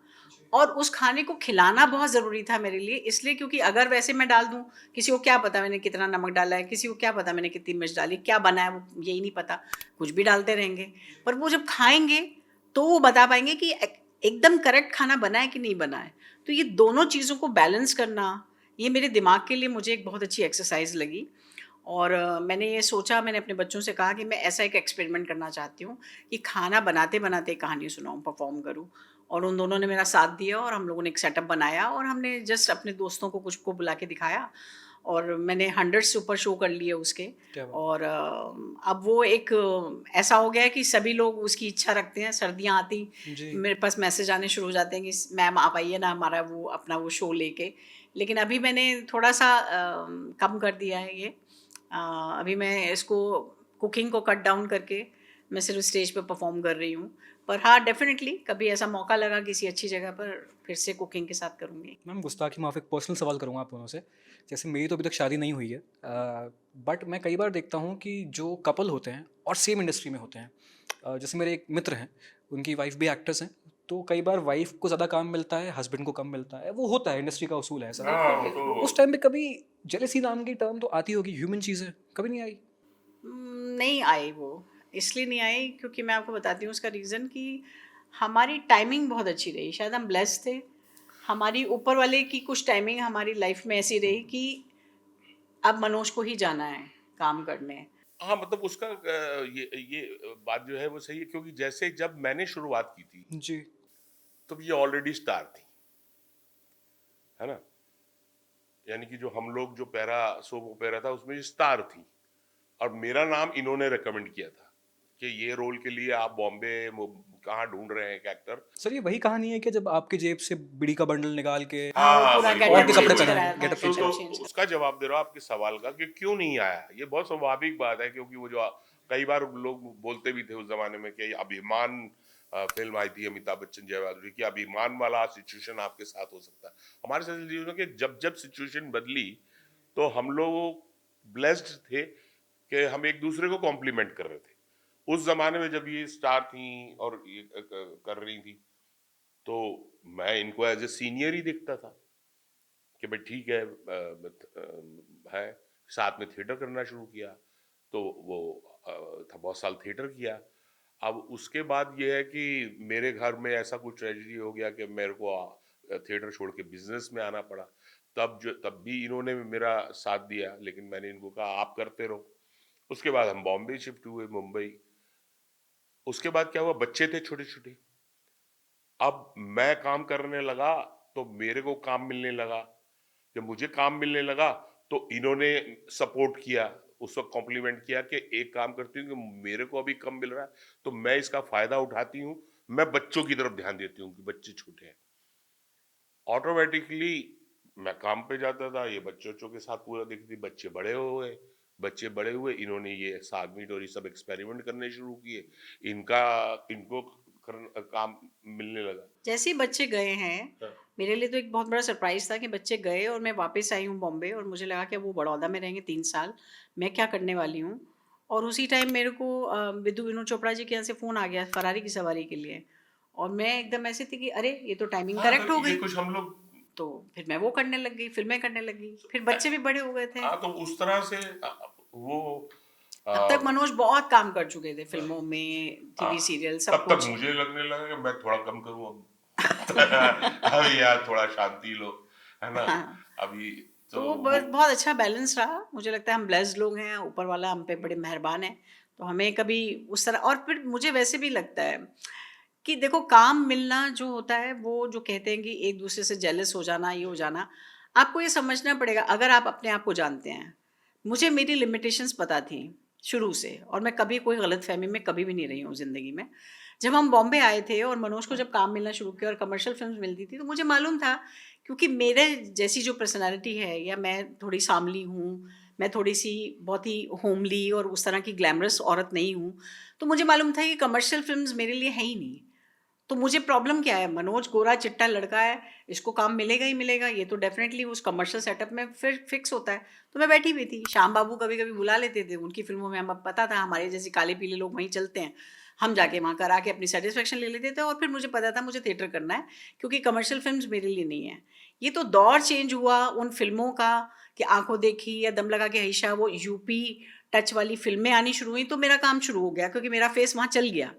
और उस खाने को खिलाना बहुत ज़रूरी था मेरे लिए, इसलिए क्योंकि अगर वैसे मैं डाल दूँ, किसी को क्या पता मैंने कितना नमक डाला है, किसी को क्या पता मैंने कितनी मिर्च डाली, क्या बना है वो यही नहीं पता, कुछ भी डालते रहेंगे। पर वो जब खाएँगे तो वो बता पाएँगे कि एकदम करेक्ट खाना बना है कि नहीं बना है। तो ये दोनों चीज़ों को बैलेंस करना, ये मेरे दिमाग के लिए मुझे एक बहुत अच्छी एक्सरसाइज़ लगी। और मैंने ये सोचा, मैंने अपने बच्चों से कहा कि मैं ऐसा एक एक्सपेरिमेंट करना चाहती हूँ कि खाना बनाते-बनाते कहानी सुनाऊँ, परफ़ॉर्म करूँ। और उन दोनों ने मेरा साथ दिया और हम लोगों ने एक सेटअप बनाया और हमने जस्ट अपने दोस्तों को कुछ को बुला के दिखाया और मैंने 100 से ऊपर शो कर लिए उसके। क्या बात। और अब वो एक ऐसा हो गया है कि सभी लोग उसकी इच्छा रखते हैं। सर्दियाँ आती, जी। मेरे पास मैसेज आने शुरू हो जाते हैं कि मैम आप आइए ना हमारा वो अपना वो शो लेके। लेकिन अभी मैंने थोड़ा-सा कम कर दिया है ये। अभी मैं इसको कुकिंग को कट डाउन करके मैं सिर्फ स्टेज पे परफॉर्म कर रही हूँ। पर हाँ, डेफ़िनेटली कभी ऐसा मौका लगा किसी अच्छी जगह पर, फिर से कुकिंग के साथ करूँगी। मैम गुस्ताखी माफ़, एक पर्सनल सवाल करूँगा आप दोनों से। जैसे मेरी तो अभी तक शादी नहीं हुई है, बट मैं कई बार देखता हूँ कि जो कपल होते हैं और सेम इंडस्ट्री में होते हैं, जैसे मेरे एक मित्र हैं, उनकी वाइफ भी एक्ट्रेस हैं, तो कई बार वाइफ को ज़्यादा काम मिलता है, हस्बैंड को कम मिलता है, वो होता है, इंडस्ट्री का उसूल है ऐसा। हाँ तो तो उस टाइम पे कभी जेलसी नाम की टर्म तो आती होगी, ह्यूमन चीज़ है, कभी नहीं आई? नहीं आई वो, इसलिए नहीं आई क्योंकि मैं आपको बताती हूँ उसका रीज़न कि हमारी टाइमिंग बहुत अच्छी रही। शायद हम ब्लेस्ड थे। हमारी ऊपर वाले की कुछ टाइमिंग हमारी लाइफ में ऐसी रही कि अब मनोज को ही जाना है काम करने। हाँ मतलब उसका ये बात जो है वो सही है, क्योंकि जैसे जब मैंने शुरुआत की थी जी। तो ये ऑलरेडी स्टार थी, है ना। यानी कि जो हम लोग जो पैरा सोप ओपेरा था उसमें ये स्टार थी और मेरा नाम इन्होंने रिकमेंड किया था कि ये रोल के लिए आप बॉम्बे कहाँ ढूंढ रहे हैं एक एक्टर। सर ये वही कहानी है कि जब आपकी जेब से बीड़ी का बंडल निकाल के हाँ, वो हाँ पूरा वही और गेटअप के वही कपड़े चेंज पहनाए, कराया था, गेटअप तो, चेंज गेटअप चेंज तो उसका जवाब दे रहा हूँ आपके सवाल का कि क्यों नहीं आया। ये बहुत स्वाभाविक बात है, क्योंकि वो जो कई बार लोग बोलते भी थे उस जमाने में कि अभिमान फिल्म आई थी अमिताभ बच्चन जय बहादुर की, अभिमान वाला सिचुएशन आपके साथ हो सकता है। हमारे साथ जीवन के जब जब सिचुएशन बदली तो हम लोग ब्लेस्ड थे कि हम एक दूसरे को कॉम्प्लीमेंट कर रहे थे। उस जमाने में जब ये स्टार थी और ये कर रही थी तो मैं इनको एज ए सीनियर ही देखता था कि भाई ठीक है, है। साथ में थिएटर करना शुरू किया तो वो था, बहुत साल थिएटर किया। अब उसके बाद ये है कि मेरे घर में ऐसा कुछ ट्रेजेडी हो गया कि मेरे को थिएटर छोड़ के बिजनेस में आना पड़ा। तब भी इन्होंने मेरा साथ दिया, लेकिन मैंने इनको कहा आप करते रहो। उसके बाद हम बॉम्बे शिफ्ट हुए, मुंबई। उसके बाद क्या हुआ, बच्चे थे छोटे छोटे। अब मैं काम करने लगा तो मेरे को काम मिलने लगा। जब मुझे काम मिलने लगा तो इन्होंने सपोर्ट किया, उस वक्त कॉम्प्लीमेंट किया कि एक काम करती हूँ कि मेरे को अभी कम मिल रहा है तो मैं इसका फायदा उठाती हूँ, मैं बच्चों की तरफ ध्यान देती हूँ कि बच्चे छोटे हैं। ऑटोमेटिकली मैं काम पे जाता था, ये बच्चों के साथ पूरा देखती थी। बच्चे बड़े हुए, इन्होंने ये साग मीट और ये सब एक्सपेरिमेंट करने शुरू किए। इनको काम मिलने लगा। जैसे ही बच्चे गए हैं, हाँ। मेरे लिए तो एक बहुत बड़ा सरप्राइज़ था कि बच्चे गए और मैं वापस आई हूँ बॉम्बे और मुझे लगा कि वो बड़ौदा में रहेंगे 3 साल, मैं क्या करने वाली हूँ? और उसी टाइम मेरे को विदु विनोद चोपड़ा जी के यहाँ से फ़ोन आ गया फरारी की सवारी के लिए, और मैं एकदम ऐसी थी कि अरे ये तो टाइमिंग हाँ, करेक्ट तो हो ये गई। कुछ हम लोग तो फिर मैं वो करने लग गई, फिल्में करने लगी, फिर बच्चे भी बड़े हो गए थे। हाँ, तो उस तरह से वो तब तक अ, मनोज बहुत काम कर चुके थे फिल्मों में, हाँ, टीवी सीरियल सब तब तक कुछ। मुझे लगने लगा कि मैं थोड़ा कम करूँ अब। अभी यार थोड़ा शांति लो, है ना? हाँ, अभी तो तो वो वो बहुत अच्छा बैलेंस रहा। मुझे लगता है हम ब्लेस्ड लोग हैं, ऊपर वाला हम पे बड़े मेहरबान है। तो हमें कभी उस तरह, और फिर मुझे वैसे भी लगता है कि देखो काम मिलना जो होता है, वो जो कहते हैं कि एक दूसरे से जेलस हो जाना, ये हो जाना, आपको ये समझना पड़ेगा अगर आप अपने आप को जानते हैं। मुझे मेरी लिमिटेशंस पता थी शुरू से, और मैं कभी कोई गलतफहमी में कभी भी नहीं रही हूँ ज़िंदगी में। जब हम बॉम्बे आए थे और मनोज को जब काम मिलना शुरू किया और कमर्शियल फिल्म्स मिलती थी, तो मुझे मालूम था, क्योंकि मेरे जैसी जो पर्सनैलिटी है, या मैं थोड़ी सांवली हूँ, मैं थोड़ी-सी बहुत ही होमली और उस तरह की ग्लैमरस औरत नहीं हूँ, तो मुझे मालूम था कि कमर्शियल फ़िल्म्स मेरे लिए हैं ही नहीं। तो मुझे प्रॉब्लम क्या है, मनोज गोरा-चिट्टा लड़का है, इसको काम मिलेगा ही मिलेगा, ये तो डेफ़िनेटली उस कमर्शियल सेटअप में फिर फ़िक्स होता है। तो मैं बैठी हुई थी, श्याम बाबू कभी-कभी बुला लेते थे, उनकी फ़िल्मों में हमें पता था हमारे जैसे काले-पीले लोग वहीं चलते हैं। हम जाके वहाँ करा के अपनी सैटिस्फैक्शन ले लेते थे, और फिर मुझे पता था मुझे थिएटर करना है, क्योंकि कमर्शियल फ़िल्म्स मेरे लिए नहीं है। ये तो दौर चेंज हुआ उन फ़िल्मों का कि आँखों देखी या दम लगा के हईशा, वो यूपी टच वाली फ़िल्में आनी शुरू हुई, तो मेरा काम शुरू हो गया, क्योंकि मेरा फ़ेस वहाँ चल गया।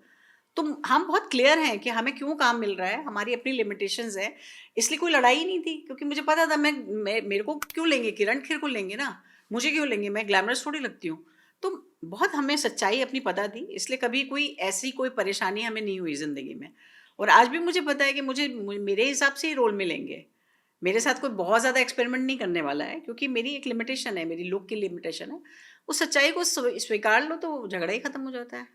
तो हम बहुत क्लियर हैं कि हमें क्यों काम मिल रहा है, हमारी अपनी लिमिटेशंस हैं, इसलिए कोई लड़ाई ही नहीं थी, क्योंकि मुझे पता था मैं मेरे को क्यों लेंगे, किरण खेर को लेंगे ना, मुझे क्यों लेंगे, मैं ग्लैमरस थोड़ी लगती हूँ। तो बहुत हमें सच्चाई अपनी पता थी, इसलिए कभी कोई ऐसी कोई परेशानी हमें नहीं हुई ज़िंदगी में। और आज भी मुझे पता है कि मेरे हिसाब से ही रोल मिलेंगे। मेरे साथ कोई बहुत ज़्यादा एक्सपेरिमेंट नहीं करने वाला है, क्योंकि मेरी एक लिमिटेशन है, मेरी लुक की लिमिटेशन है। उस सच्चाई को स्वीकार लो तो झगड़ा ही खत्म हो जाता है।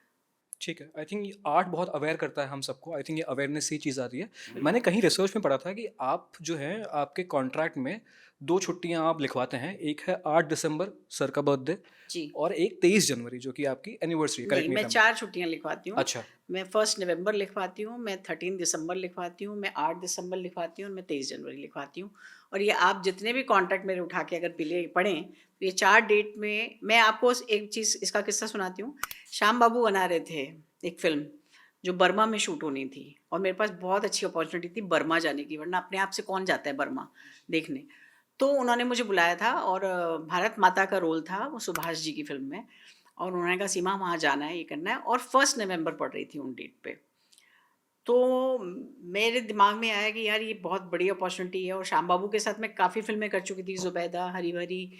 ठीक है, आई थिंक आर्ट बहुत अवेयर करता है हम सबको। आई थिंक ये अवेयरनेस से ही चीज़ आती है। मैंने बिल्कुल। कहीं रिसर्च में पढ़ा था कि आप जो है आपके कॉन्ट्रैक्ट में 2 छुट्टियाँ आप लिखवाते हैं। एक है 8 दिसंबर सर का बर्थडे, जी। और एक 23 जनवरी जो कि आपकी एनिवर्सरी, नहीं, करेक्ट मी मैं इफ आई एम। 4 छुट्टियाँ लिखवाती हूँ। अच्छा, मैं 1 नवंबर लिखवाती हूँ, मैं 13 दिसंबर लिखवाती हूँ, मैं 8 दिसंबर लिखवाती हूँ और मैं 23 जनवरी लिखवाती हूँ। और ये आप जितने भी कॉन्ट्रैक्ट मेरे उठा के अगर पिले पढ़ें, तो ये 4 डेट में मैं आपको एक चीज़ इसका किस्सा सुनाती हूँ। श्याम बाबू बना रहे थे एक फ़िल्म, जो बर्मा में शूट होनी थी, और मेरे पास बहुत अच्छी अपॉर्च्युनिटी थी बर्मा जाने की, वरना अपने आप से कौन जाता है बर्मा देखने। तो उन्होंने मुझे बुलाया था, और भारत माता का रोल था वो सुभाष जी की फ़िल्म में, और उन्होंने कहा सीमा वहाँ जाना है, ये करना है, और 1 नवंबर पड़ रही थी उन डेट पे। तो मेरे दिमाग में आया कि यार ये बहुत बड़ी अपॉर्चुनिटी है, और श्याम बाबू के साथ मैं काफ़ी फ़िल्में कर चुकी थी, ज़ुबैदा, हरी भरी।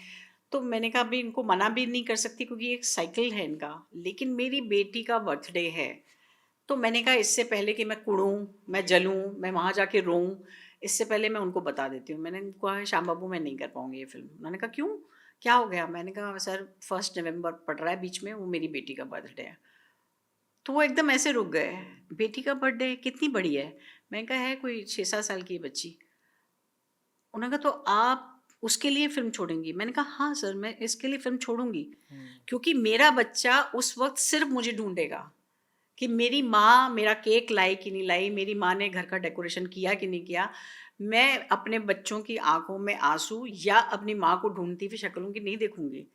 तो मैंने कहा अभी इनको मना भी नहीं कर सकती, क्योंकि एक साइकिल है इनका, लेकिन मेरी बेटी का बर्थडे है। तो मैंने कहा इससे पहले कि मैं कुड़ूँ, मैं जलूँ, मैं वहाँ जाके रोऊँ, इससे पहले मैं उनको बता देती हूँ। मैंने उनको कहा श्याम बाबू मैं नहीं कर पाऊँगी ये फ़िल्म। उन्होंने कहा क्यों? क्या हो गया? मैंने कहा सर 1 नवंबर पड़ रहा है बीच में, वो मेरी बेटी का बर्थडे है। तो वो एकदम ऐसे रुक गए। बेटी का बर्थडे कितनी बड़ी है? मैंने कहा है कोई 6-7 साल की है बच्ची। उन्होंने कहा तो आप उसके लिए फ़िल्म छोड़ेंगी? मैंने कहा हाँ सर, मैं इसके लिए फ़िल्म छोड़ूँगी, क्योंकि मेरा बच्चा उस वक़्त सिर्फ़ मुझे ढूँढेगा कि मेरी माँ मेरा केक लाई कि नहीं लाई, मेरी माँ ने घर का डेकोरेशन किया कि नहीं किया। मैं अपने बच्चों की आँखों में आँसू या अपनी माँ को ढूँढती हुई शक्ल उनकी नहीं देखूँगी।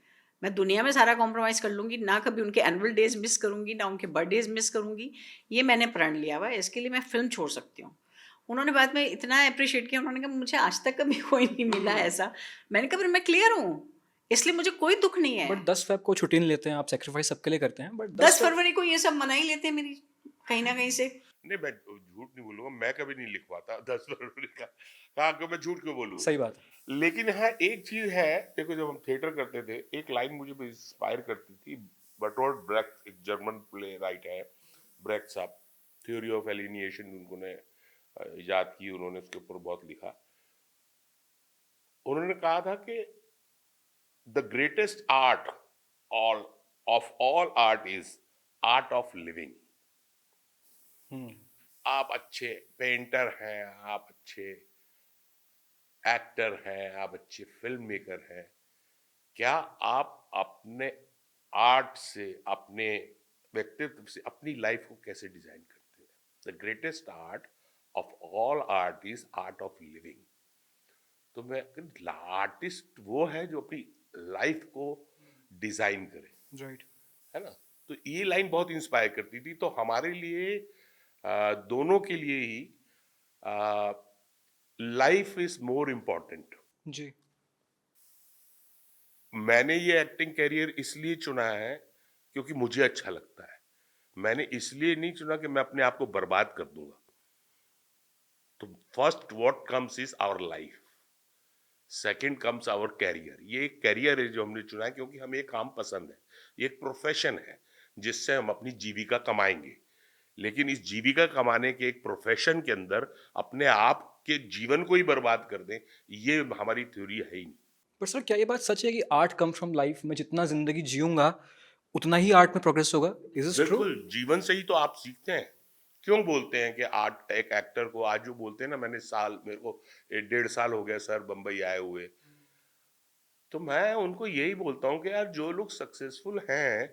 मैं दुनिया में सारा कॉम्प्रोमाइज़ कर लूँगी, ना कभी उनके एनुअल डेज़ मिस करूँगी, ना उनके बर्थडेज़ मिस करूँगी। ये मैंने प्रण लिया हुआ है, इसके लिए मैं फ़िल्म छोड़ सकती हूँ। उन्होंने बाद में इतना एप्रिशिएट किया, उन्होंने कहा मुझे आज तक कभी कोई नहीं मिला ऐसा। मैंने कहा फिर मैं क्लियर हूँ, इसलिए मुझे कोई दुःख नहीं है। बट 10 फ़ेब को छुट्टी नहीं लेते हैं आप, सैक्रिफाइस सबके लिए करते हैं, बट 10 10 फ़ेब। फरवरी को ये सब मना ही लेते हैं मेरी, कहीं न कहीं से। नहीं, मैं झूठ नहीं बोलूंगा, मैं कभी नहीं लिखवाता 10 फरवरी का। कहा कि मैं झूठ क्यों बोलूं? सही बात है। लेकिन हाँ, एक चीज है, देखो जब हम थिएटर करते थे, एक लाइन मुझे भी इंस्पायर करती थी। बर्टोल्ट ब्रेख्ट, एक जर्मन प्ले राइट है, ब्रेख्ट साहब, थ्योरी ऑफ एलिनिएशन उन्होंने इजाद की, उन्होंने उसके ऊपर बहुत लिखा। उन्होंने कहा था कि the greatest art all of all art is art of living. आप अच्छे पेंटर हैं, आप अच्छे एक्टर हैं, आप अच्छे फिल्म मेकर हैं, क्या आप अपने आर्ट से, अपने व्यक्तित्व से अपनी लाइफ को कैसे डिजाइन करते हैं? The greatest art of all art is art of living. तो मैं, आर्टिस्ट वो है जो अपनी लाइफ को डिजाइन करे, राइट। है ना? तो ये लाइन बहुत इंस्पायर करती थी। तो हमारे लिए दोनों के लिए ही लाइफ इज मोर इम्पोर्टेंट। जी। मैंने ये एक्टिंग करियर इसलिए चुना है क्योंकि मुझे अच्छा लगता है। मैंने इसलिए नहीं चुना कि मैं अपने आप को बर्बाद कर दूंगा। तो first what comes is our life, second comes our career. ये एक कैरियर है जो हमने चुना है क्योंकि हमें ये काम पसंद है, ये एक प्रोफेशन है जिससे हम अपनी जीविका कमाएंगे। लेकिन इस जीविका कमाने के एक प्रोफेशन के अंदर अपने आप के जीवन को ही बर्बाद कर दें, ये हमारी थ्योरी है ही नहीं। पर सर क्या ये बात सच है कि आर्ट कम्स फ्रॉम लाइफ? मैं जितना ज़िंदगी जीऊँगा उतना ही आर्ट में प्रोग्रेस होगा? Is this true? बिल्कुल, जीवन से ही तो आप सीखते हैं। क्यों बोलते हैं कि आर्ट एक एक्टर को, आज जो बोलते हैं ना, मेरे को 1.5 साल हो गया सर बम्बई आए हुए, तो मैं उनको यही बोलता हूँ कि यार जो लोग सक्सेसफुल हैं,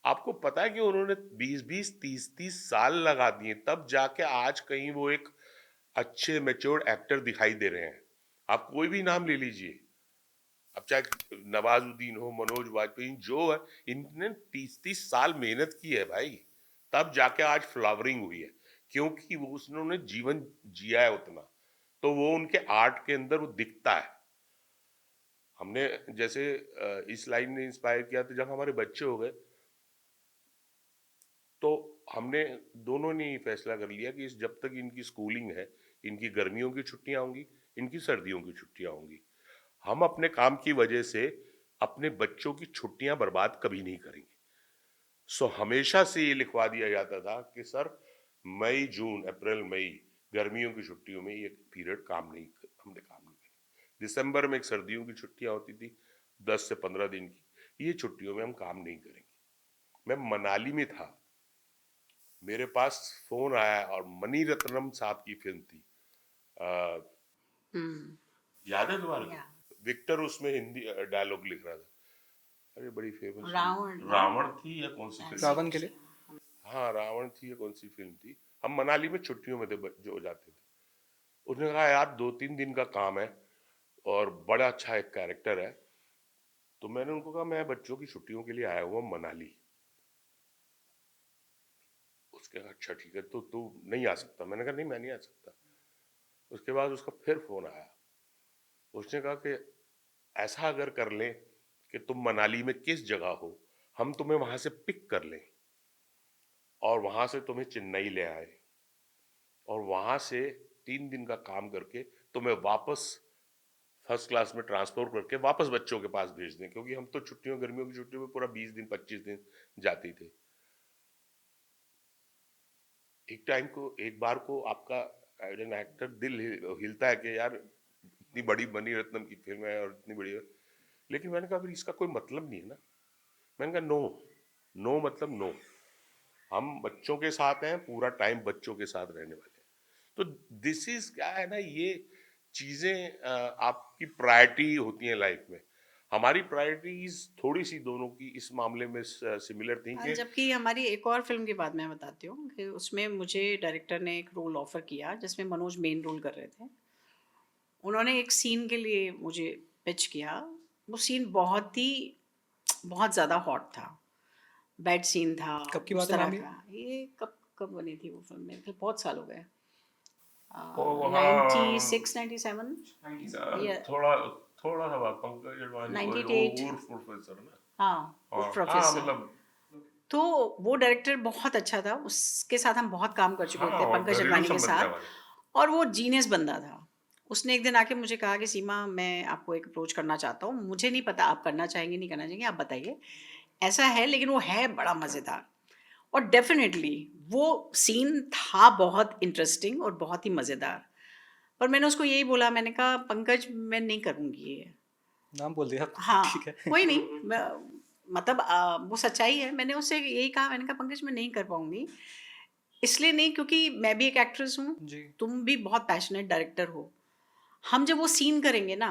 आपको पता है कि उन्होंने 20-20, 30-30 साल लगा दिए, तब जाके आज कहीं वो एक अच्छे मैच्योर्ड एक्टर दिखाई दे रहे हैं। आप कोई भी नाम ले लीजिए, अब चाहे नवाजुद्दीन हो, मनोज वाजपेयी, जो है, इनने 30-30 साल मेहनत की है भाई, तब जाके आज फ्लावरिंग हुई है, क्योंकि वो उन्होंने जीवन जिया है उतना, तो वो उनके आर्ट के अंदर वो दिखता है। हमने जैसे इस लाइन ने इंस्पायर किया था जब हमारे बच्चे हो गए, तो हमने दोनों ने ये फैसला कर लिया कि जब तक इनकी स्कूलिंग है, इनकी गर्मियों की छुट्टियां होंगी, इनकी सर्दियों की छुट्टियां होंगी, हम अपने काम की वजह से अपने बच्चों की छुट्टियां बर्बाद कभी नहीं करेंगे। सो हमेशा से ये लिखवा दिया जाता था कि सर मई, जून, अप्रैल, मई, गर्मियों की छुट्टियों में ये पीरियड हमने काम नहीं करेंगे। दिसंबर में एक सर्दियों की छुट्टियां होती थी 10 से 15 दिन की, ये छुट्टियों में हम काम नहीं करेंगे। मैं मनाली में था, मेरे पास फोन आया और मनी रत्नम साहब की फिल्म थी, आ, याद है तुम्हारे? या विक्टर उसमें हिंदी डायलॉग लिख रहा था। अरे बड़ी फेमस रावण रावण थी या कौन सी फिल्म? रावण के लिए? हाँ, रावण थी या कौन सी फिल्म थी। हम मनाली में छुट्टियों में थे, जो जाते थे। उसने कहा यार 2-3 दिन का काम है और बड़ा अच्छा एक कैरेक्टर है। तो मैंने उनको कहा मैं बच्चों की छुट्टियों के लिए आया हुआ मनाली। उसके कहा अच्छा ठीक है, तो तू नहीं आ सकता? मैंने कहा नहीं, मैं नहीं आ सकता। उसके बाद उसका फिर फोन आया, उसने कहा कि ऐसा अगर कर लें कि तुम मनाली में किस जगह हो, हम तुम्हें वहां से पिक कर लें और वहां से तुम्हें चेन्नई ले आए और वहां से 3 दिन का काम करके तुम्हें वापस फर्स्ट क्लास में ट्रांसफर करके वापस बच्चों के पास भेज दें, क्योंकि हम तो छुट्टियों, गर्मियों की छुट्टियों में पूरा 20 दिन 25 दिन जाते थे। एक बार को आपका एज एन एक्टर दिल हिलता है कि यार इतनी बड़ी मनी रत्नम की फिल्म है और इतनी बड़ी, लेकिन मैंने कहा फिर इसका कोई मतलब नहीं है ना। मैंने कहा नो, नो मतलब नो। हम बच्चों के साथ हैं, पूरा टाइम बच्चों के साथ रहने वाले हैं। तो दिस इज क्या है ना, ये चीजें आपकी प्रायोरिटी होती हैं लाइफ में। हमारी प्रायोरिटीज थोड़ी सी दोनों की इस मामले में सिमिलर थी कि जबकि हमारी एक और फिल्म की बात मैं बताती हूँ कि उसमें मुझे डायरेक्टर ने एक रोल ऑफर किया जिसमें मनोज मेन रोल कर रहे थे। उन्होंने एक सीन के लिए मुझे पिच किया। वो सीन बहुत ज़्यादा हॉट था, बैड सीन था, कब की उस बात है तरह मैम ये? का। ये कब कब बनी थी वो फिल्म? मेरे ख्याल बहुत साल हो गए, ओ, 96 97 या थोड़ा थोड़ा सा बात, पंकज अडवाणी 98। उर्फ प्रोफेसर ना। हाँ, हाँ, उर्फ प्रोफेसर। मतलब तो वो डायरेक्टर बहुत अच्छा था, उसके साथ हम बहुत काम कर चुके हाँ, थे, और पंकज घरेलू अडवाणी के संबंध है साथ। हमारे। और वो जीनियस बंदा था। उसने एक दिन आके मुझे कहा कि सीमा, मैं आपको एक अप्रोच करना चाहता हूँ, मुझे नहीं पता आप करना चाहेंगे नहीं करना चाहेंगे, आप बताइए। ऐसा है, लेकिन वो है बड़ा मज़ेदार। और डेफिनेटली वो सीन था बहुत इंटरेस्टिंग और बहुत ही मज़ेदार। पर मैंने उसको यही बोला, मैंने कहा पंकज मैं नहीं करूँगी ये। नाम बोल दिया आप। हाँ, ठीक है। कोई नहीं, मतलब वो सच्चाई है। मैंने उससे यही कहा, मैंने कहा पंकज मैं नहीं कर पाऊँगी। इसलिए नहीं क्योंकि मैं भी एक एक्ट्रेस हूँ, जी। तुम भी बहुत पैशनेट डायरेक्टर हो। हम जब वो सीन करेंगे ना,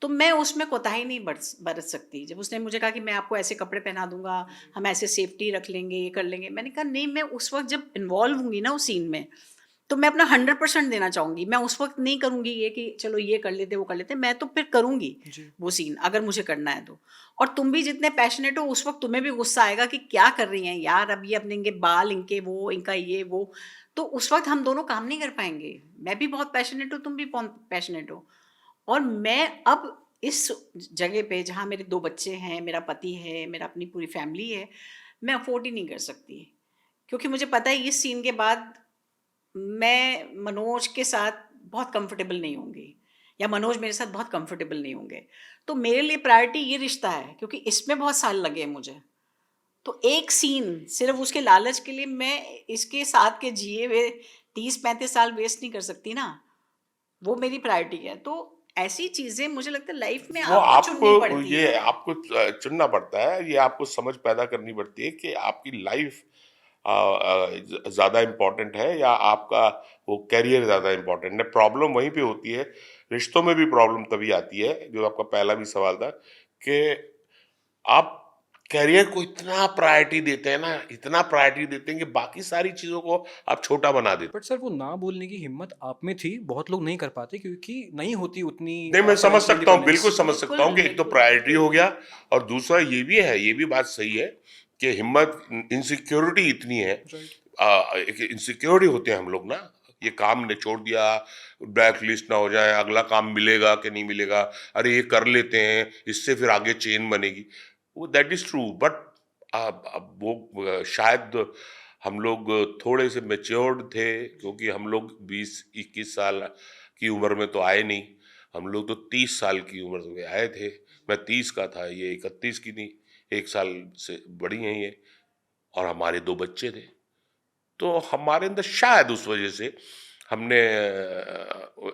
तो मैं उसमें कोताही नहीं बरत सकती। जब उसने मुझे कहा कि मैं आपको ऐसे कपड़े पहना दूँगा, हम ऐसे सेफ्टी रख लेंगे, ये कर लेंगे। मैंने कहा नहीं, मैं उस वक़्त जब इन्वॉल्व होंगी ना उस सीन में, तो मैं अपना 100% देना चाहूंगी। मैं उस वक्त नहीं करूंगी ये कि चलो ये कर लेते वो कर लेते, मैं तो फिर करूंगी जी। वो सीन अगर मुझे करना है तो। और तुम भी जितने पैशनेट हो उस वक्त तुम्हें भी गुस्सा आएगा कि क्या कर रही हैं यार, अब ये अपने इनके बाल, इनके वो, इनका ये वो, तो उस वक्त हम दोनों काम नहीं कर पाएंगे। मैं भी बहुत पैशनेट हूँ, तुम भी बहुत पैशनेट हो। और मैं अब इस जगह पे जहाँ मेरे 2 बच्चे हैं, मेरा पति है, मेरा अपनी पूरी फैमिली है, मैं अफोर्ड ही नहीं कर सकती। क्योंकि मुझे पता है इस सीन के बाद मैं मनोज के साथ बहुत कंफर्टेबल नहीं होंगी, या मनोज मेरे साथ बहुत कंफर्टेबल नहीं होंगे। तो मेरे लिए प्रायोरिटी ये रिश्ता है, क्योंकि इसमें बहुत साल लगे हैं मुझे। तो एक सीन सिर्फ उसके लालच के लिए मैं इसके साथ के जिए हुए 30-35 साल वेस्ट नहीं कर सकती ना। वो मेरी प्रायोरिटी है। तो ऐसी चीजें मुझे लगता है लाइफ में वो आपको चुननी आपको पड़ती ये है। आपको चुनना पड़ता है, ये आपको समझ पैदा करनी पड़ती है कि आपकी लाइफ ज़्यादा इम्पोर्टेंट है या आपका वो करियर ज़्यादा इम्पोर्टेंट है। प्रॉब्लम वहीं पे होती है, रिश्तों में भी प्रॉब्लम तभी आती है, जो आपका पहला भी सवाल था, कि आप करियर को इतना प्रायोरिटी देते हैं ना, इतना प्रायोरिटी देते हैं कि बाकी सारी चीज़ों को आप छोटा बना देते हैं। बट सर वो ना बोलने की हिम्मत आप में थी, बहुत लोग नहीं कर पाते क्योंकि नहीं होती उतनी नहीं, मैं समझ फाइनेंशियल सकता हूँ, बिल्कुल इंडिपेंडेंस। समझ सकता हूँ कि एक तो बिल्कुल, प्रायोरिटी हो गया, बिल्कुल। और दूसरा ये भी है, ये भी बात सही है कि हिम्मत, इनसिक्योरिटी इतनी है। राइट। एक इनसिक्योरिटी होते हैं हम लोग ना, ये काम ने छोड़ दिया, ब्लैक लिस्ट ना हो जाए, अगला काम मिलेगा कि नहीं मिलेगा, अरे ये कर लेते हैं, इससे फिर आगे चेन बनेगी। वो दैट इज ट्रू, बट अब वो शायद हम लोग थोड़े से मेच्योर्ड थे, क्योंकि हम लोग 20-21 साल की उम्र में तो आए नहीं, हम लोग तो 30 साल की उम्र में आए थे। मैं 30 का था, ये 31 की थी, 1 साल से बड़ी हैं ये, और हमारे 2 बच्चे थे। तो हमारे अंदर शायद उस वजह से हमने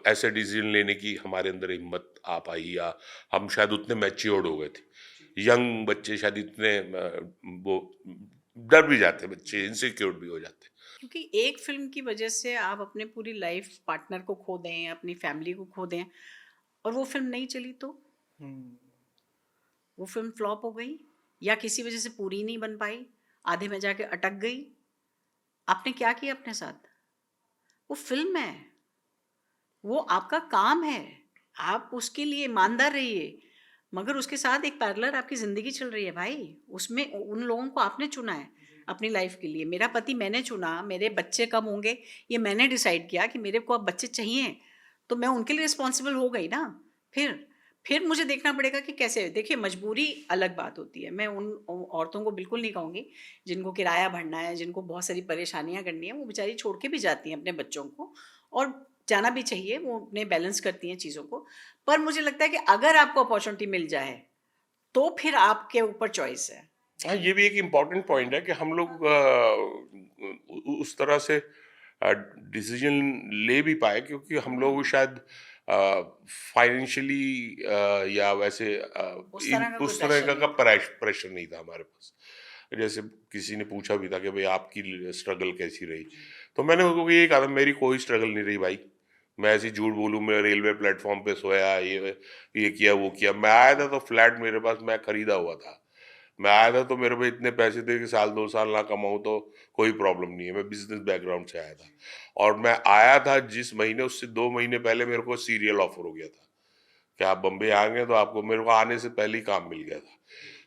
ऐसे डिसीजन लेने की हमारे अंदर हिम्मत आ पाई, या हम शायद उतने मैच्योर्ड हो गए थे। यंग बच्चे शायद इतने वो डर भी जाते, बच्चे इनसिक्योर भी हो जाते। क्योंकि एक फिल्म की वजह से आप अपने पूरी लाइफ पार्टनर को खो दें, अपनी फैमिली को खो दें, और वो फिल्म नहीं चली तो वो फिल्म फ्लॉप हो गई, या किसी वजह से पूरी नहीं बन पाई, आधे में जाके अटक गई। आपने क्या किया अपने साथ? वो फिल्म है, वो आपका काम है, आप उसके लिए ईमानदार रहिए। मगर उसके साथ एक पैरेलल आपकी ज़िंदगी चल रही है भाई, उसमें उन लोगों को आपने चुना है अपनी लाइफ के लिए। मेरा पति मैंने चुना, मेरे बच्चे कब होंगे ये मैंने डिसाइड किया कि मेरे को अब बच्चे चाहिए, तो मैं उनके लिए रिस्पॉन्सिबल हो गई ना। फिर मुझे देखना पड़ेगा कि कैसे। देखिए, मजबूरी अलग बात होती है, मैं उन औरतों को बिल्कुल नहीं कहूँगी जिनको किराया भरना है, जिनको बहुत सारी परेशानियाँ करनी है, वो बेचारी छोड़ के भी जाती हैं अपने बच्चों को, और जाना भी चाहिए, वो अपने बैलेंस करती हैं चीज़ों को। पर मुझे लगता है कि अगर आपको अपॉर्चुनिटी मिल जाए तो फिर आपके ऊपर चॉइस है। हाँ, ये भी एक इम्पॉर्टेंट पॉइंट है कि हम लोग उस तरह से डिसीजन ले भी पाए, क्योंकि हम लोग शायद फाइनेंशियली या वैसे उस तरह का कोई उस तरह प्रेशर नहीं था। प्रेशर नहीं था हमारे पास। जैसे किसी ने पूछा भी था कि भाई आपकी स्ट्रगल कैसी रही, तो मैंने उनको यही कहा था, मेरी कोई स्ट्रगल नहीं रही भाई। मैं ऐसे झूठ बोलूं, मैं रेलवे प्लेटफॉर्म पे सोया, ये किया वो किया। मैं आया था तो फ्लैट मेरे पास मैं खरीदा हुआ था। मैं आया था तो मेरे पे इतने पैसे थे कि 1-2 साल ना कमाऊं तो कोई प्रॉब्लम नहीं है। मैं बिजनेस बैकग्राउंड से आया था, और मैं आया था जिस महीने, उससे 2 महीने पहले मेरे को सीरियल ऑफर हो गया था कि आप बम्बे आएंगे, तो आपको, मेरे को आने से पहले ही काम मिल गया था।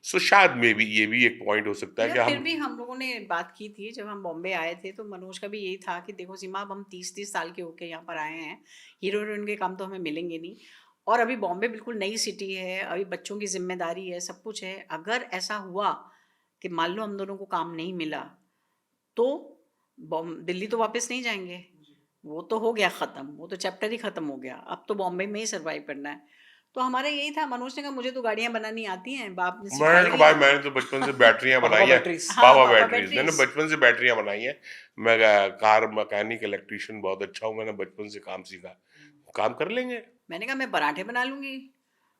सो शायद मे भी ये भी एक पॉइंट हो सकता है कि यार फिर हम भी हम लोगों ने बात की थी जब हम बॉम्बे आए थे, तो मनोज का भी यही था कि देखो सीमा, अब हम 30-30 साल के होके यहाँ पर आए हैं, हीरो हीरोइन के काम तो हमें मिलेंगे नहीं, और अभी बॉम्बे बिल्कुल नई सिटी है, अभी बच्चों की जिम्मेदारी है, सब कुछ है। अगर ऐसा हुआ कि मान लो हम दोनों को काम नहीं मिला, तो दिल्ली तो वापस नहीं जाएंगे, वो तो हो गया ख़त्म, वो तो चैप्टर ही ख़त्म हो गया। अब तो बॉम्बे में ही सर्वाइव करना है। तो हमारा यही था। मनोज ने कहा मुझे तो गाड़ियाँ बनानी आती हैं, बाप ने सिखाई मैंने कहा हुई भाई, हैं। मैंने तो बचपन से बैटरियां पापा बनाई है। बैटरीज। हाँ, पापा पापा बैटरीज, मैंने बैटरीज। बचपन से बैटरियां बनाई है। मैं कार मैकेनिक इलेक्ट्रिशियन बहुत अच्छा हूँ, मैंने बचपन से काम सीखा। काम कर लेंगे, मैंने कहा मैं पराठे बना लूंगी,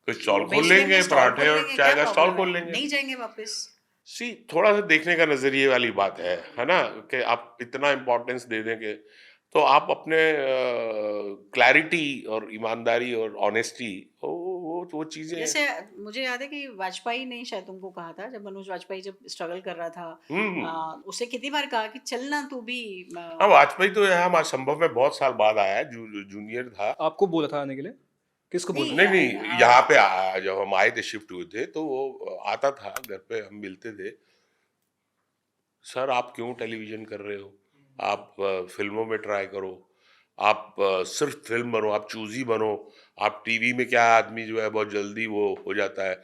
तो स्टॉल वो खोल बेच लेंगे, लेंगे, स्टॉल पराठे खोल और लेंगे, चाय क्या का स्टॉल प्रॉब्लम खोल है, लेंगे। नहीं जाएंगे वापस। थोड़ा सा देखने का नजरिए वाली बात है ना, कि आप इतना इम्पोर्टेंस दे देंगे तो आप अपने क्लैरिटी और ईमानदारी और ऑनेस्टी, वो वो चीजें। जैसे मुझे याद है कि वाजपेयी ने शायद तुमको कहा था, जब मनोज वाजपेयी जब स्ट्रगल कर रहा था, उसे कितनी बार कहा कि चलना तू भी। हाँ, वाजपेयी तो यहाँ संभव में बहुत साल बाद आया है, जूनियर था। आपको बोला था आने के लिए? किसको बोला? नहीं नहीं, यहाँ पे जब हम आए थे, शिफ्ट हुए थे, तो वो आता था घर पे, हम मिलते थे। सर आप क्यों टेलीविजन कर रहे हो, आप फिल्मों में ट्राई करो, आप सिर्फ फिल्म बनो, आप चूजी बनो। आप टीवी में क्या, आदमी जो है बहुत जल्दी वो हो जाता है,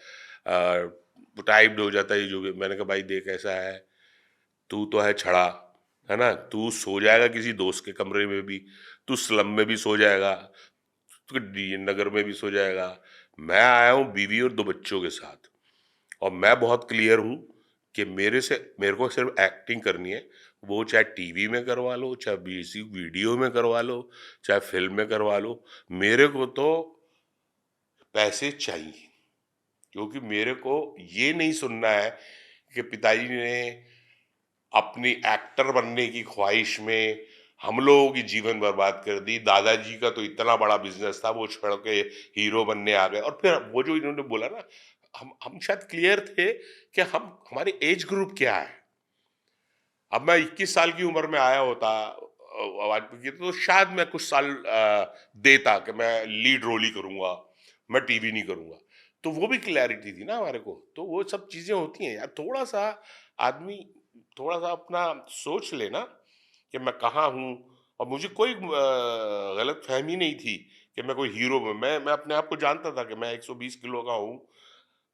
टाइप्ड हो जाता है, जो भी। मैंने कहा भाई देख ऐसा है, तू तो है छड़ा, है ना, तू सो जाएगा किसी दोस्त के कमरे में भी, तू स्लम में भी सो जाएगा, तू डीएन नगर में भी सो जाएगा। मैं आया हूँ बीवी और 2 बच्चों के साथ, और मैं बहुत क्लियर हूँ कि मेरे को सिर्फ एक्टिंग करनी है। वो चाहे टीवी में करवा लो, चाहे बेसिक वीडियो में करवा लो, चाहे फिल्म में करवा लो, मेरे को तो पैसे चाहिए। क्योंकि मेरे को ये नहीं सुनना है कि पिताजी ने अपनी एक्टर बनने की ख्वाहिश में हम लोगों की जीवन बर्बाद कर दी। दादाजी का तो इतना बड़ा बिजनेस था, वो छोड़ के हीरो बनने आ गए। और फिर वो जो इन्होंने बोला ना, हम शायद क्लियर थे कि हमारी एज ग्रुप क्या है। अब मैं 21 साल की उम्र में आया होता वाजपेयी की, तो शायद मैं कुछ साल देता कि मैं लीड रोल ही करूंगा, मैं टीवी नहीं करूंगा। तो वो भी क्लैरिटी थी ना हमारे को। तो वो सब चीजें होती हैं यार, थोड़ा सा आदमी थोड़ा सा अपना सोच लेना कि मैं कहाँ हूँ। और मुझे कोई गलत फहमी नहीं थी कि मैं कोई हीरो में, मैं अपने आप को जानता था कि मैं 120 किलो का हूँ,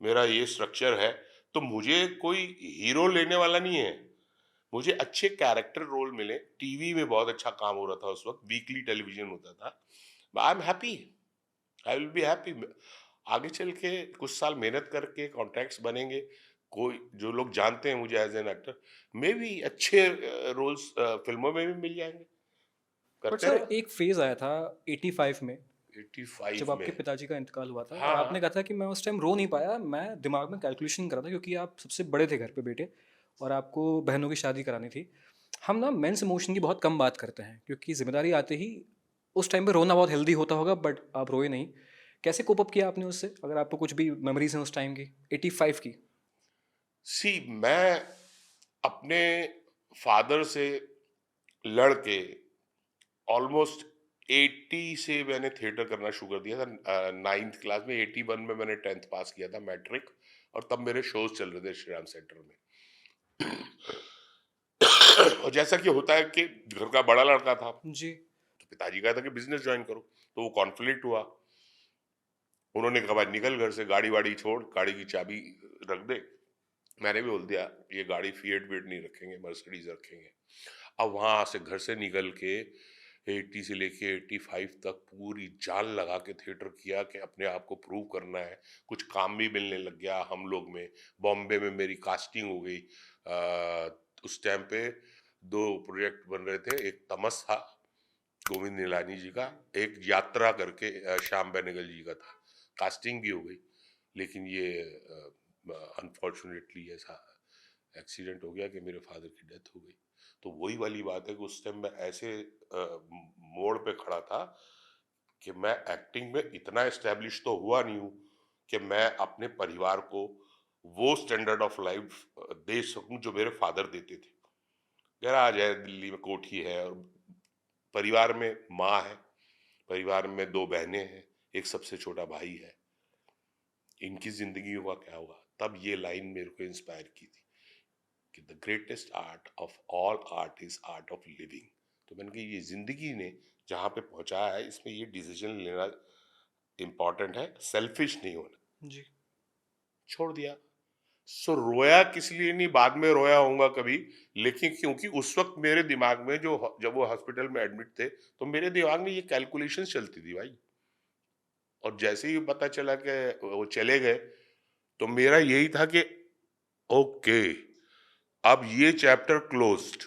मेरा ये स्ट्रक्चर है। तो मुझे कोई हीरो लेने वाला नहीं है, मुझे अच्छे कैरेक्टर रोल मिले। टीवी में बहुत अच्छा काम हो रहा था उस वक्त, वीकली टेलीविजन होता था। I am happy, I will be happy. आगे चल के कुछ साल मेहनत करके कॉन्ट्रैक्ट्स बनेंगे, कोई जो लोग जानते हैं मुझे एज एन एक्टर, मे भी अच्छे रोल्स फिल्मों में भी मिल जाएंगे। बट करते सर रहो। एक फेज़ आया था 85 में, 85 जब आपके में। पिताजी का इंतकाल हुआ था, और हाँ आपने कहा था कि मैं उस टाइम रो नहीं पाया, मैं दिमाग में कैलकुलेशन कर रहा था, क्योंकि आप सबसे बड़े थे घर पे बेटे, और आपको बहनों की शादी करानी थी। हम ना मेंस इमोशन की बहुत कम बात करते हैं, क्योंकि जिम्मेदारी आते ही उस टाइम पे रोना बहुत हेल्दी होता होगा, बट आप रोए नहीं। कैसे कोप अप किया आपने उससे, अगर आपको कुछ भी मेमोरीज हैं उस टाइम की 85 की? सी, मैं अपने फादर से लड़ के ऑलमोस्ट 80 से मैंने थिएटर करना शुरू कर दिया था। 9th क्लास में, 81 में मैंने 10th पास किया था, मैट्रिक। और तब मेरे शोज चल रहे थे श्री राम सेंटर में। और जैसा कि होता है कि घर का बड़ा लड़का था, जी। तो पिताजी कहा था कि बिजनेस ज्वाइन करो, तो वो कॉन्फ्लिक्ट हुआ। उन्होंने कहा भाई निकल घर से, गाड़ी वाड़ी छोड़, गाड़ी की चाबी रख दे। मैंने भी बोल दिया ये गाड़ी फिएट वीट नहीं रखेंगे, मर्सिडीज रखेंगे। अब वहां से घर से निकल के 80 से लेके 85 तक पूरी जान लगा के थिएटर किया कि अपने आप को प्रूव करना है। कुछ काम भी मिलने लग गया हम लोग में। बॉम्बे में मेरी कास्टिंग हो गई। उस टाइम पे 2 प्रोजेक्ट बन रहे थे, एक तमस था गोविंद निलानी जी का, एक यात्रा करके श्याम बेनेगल जी का था। कास्टिंग भी हो गई, लेकिन ये अनफॉर्चुनेटली ऐसा एक्सीडेंट हो गया कि मेरे फादर की डेथ हो गई। तो वही वाली बात है कि उस टाइम मैं ऐसे मोड़ पे खड़ा था कि मैं एक्टिंग में इतना एस्टेब्लिश तो हुआ नहीं हूँ कि मैं अपने परिवार को वो स्टैंडर्ड ऑफ लाइफ दे सकूं जो मेरे फादर देते थे। गैराज है दिल्ली में, कोठी है, और परिवार में माँ है, परिवार में 2 बहनें हैं, एक सबसे छोटा भाई है। इनकी जिंदगी का क्या हुआ? तब ये लाइन मेरे को इंस्पायर की थी कि the greatest art of all art is art of living. तो मैंने कहा ये जिंदगी ने जहाँ पे पहुंचाया है, इसमें ये डिसीजन लेना इम्पोर्टेंट है, सेल्फिश नहीं होना। जी। छोड़ दिया। सो रोया किस लिए नहीं, बाद में रोया होऊंगा कभी, लेकिन क्योंकि उस वक्त मेरे दिमाग में जब वो हॉस्पिटल में एडमिट थे, तो मेरे दिमाग में ये कैलकुलेशन चलती थी भाई। और जैसे ही पता चला कि वो चले गए, तो मेरा यही था कि ओके, अब ये चैप्टर क्लोज्ड।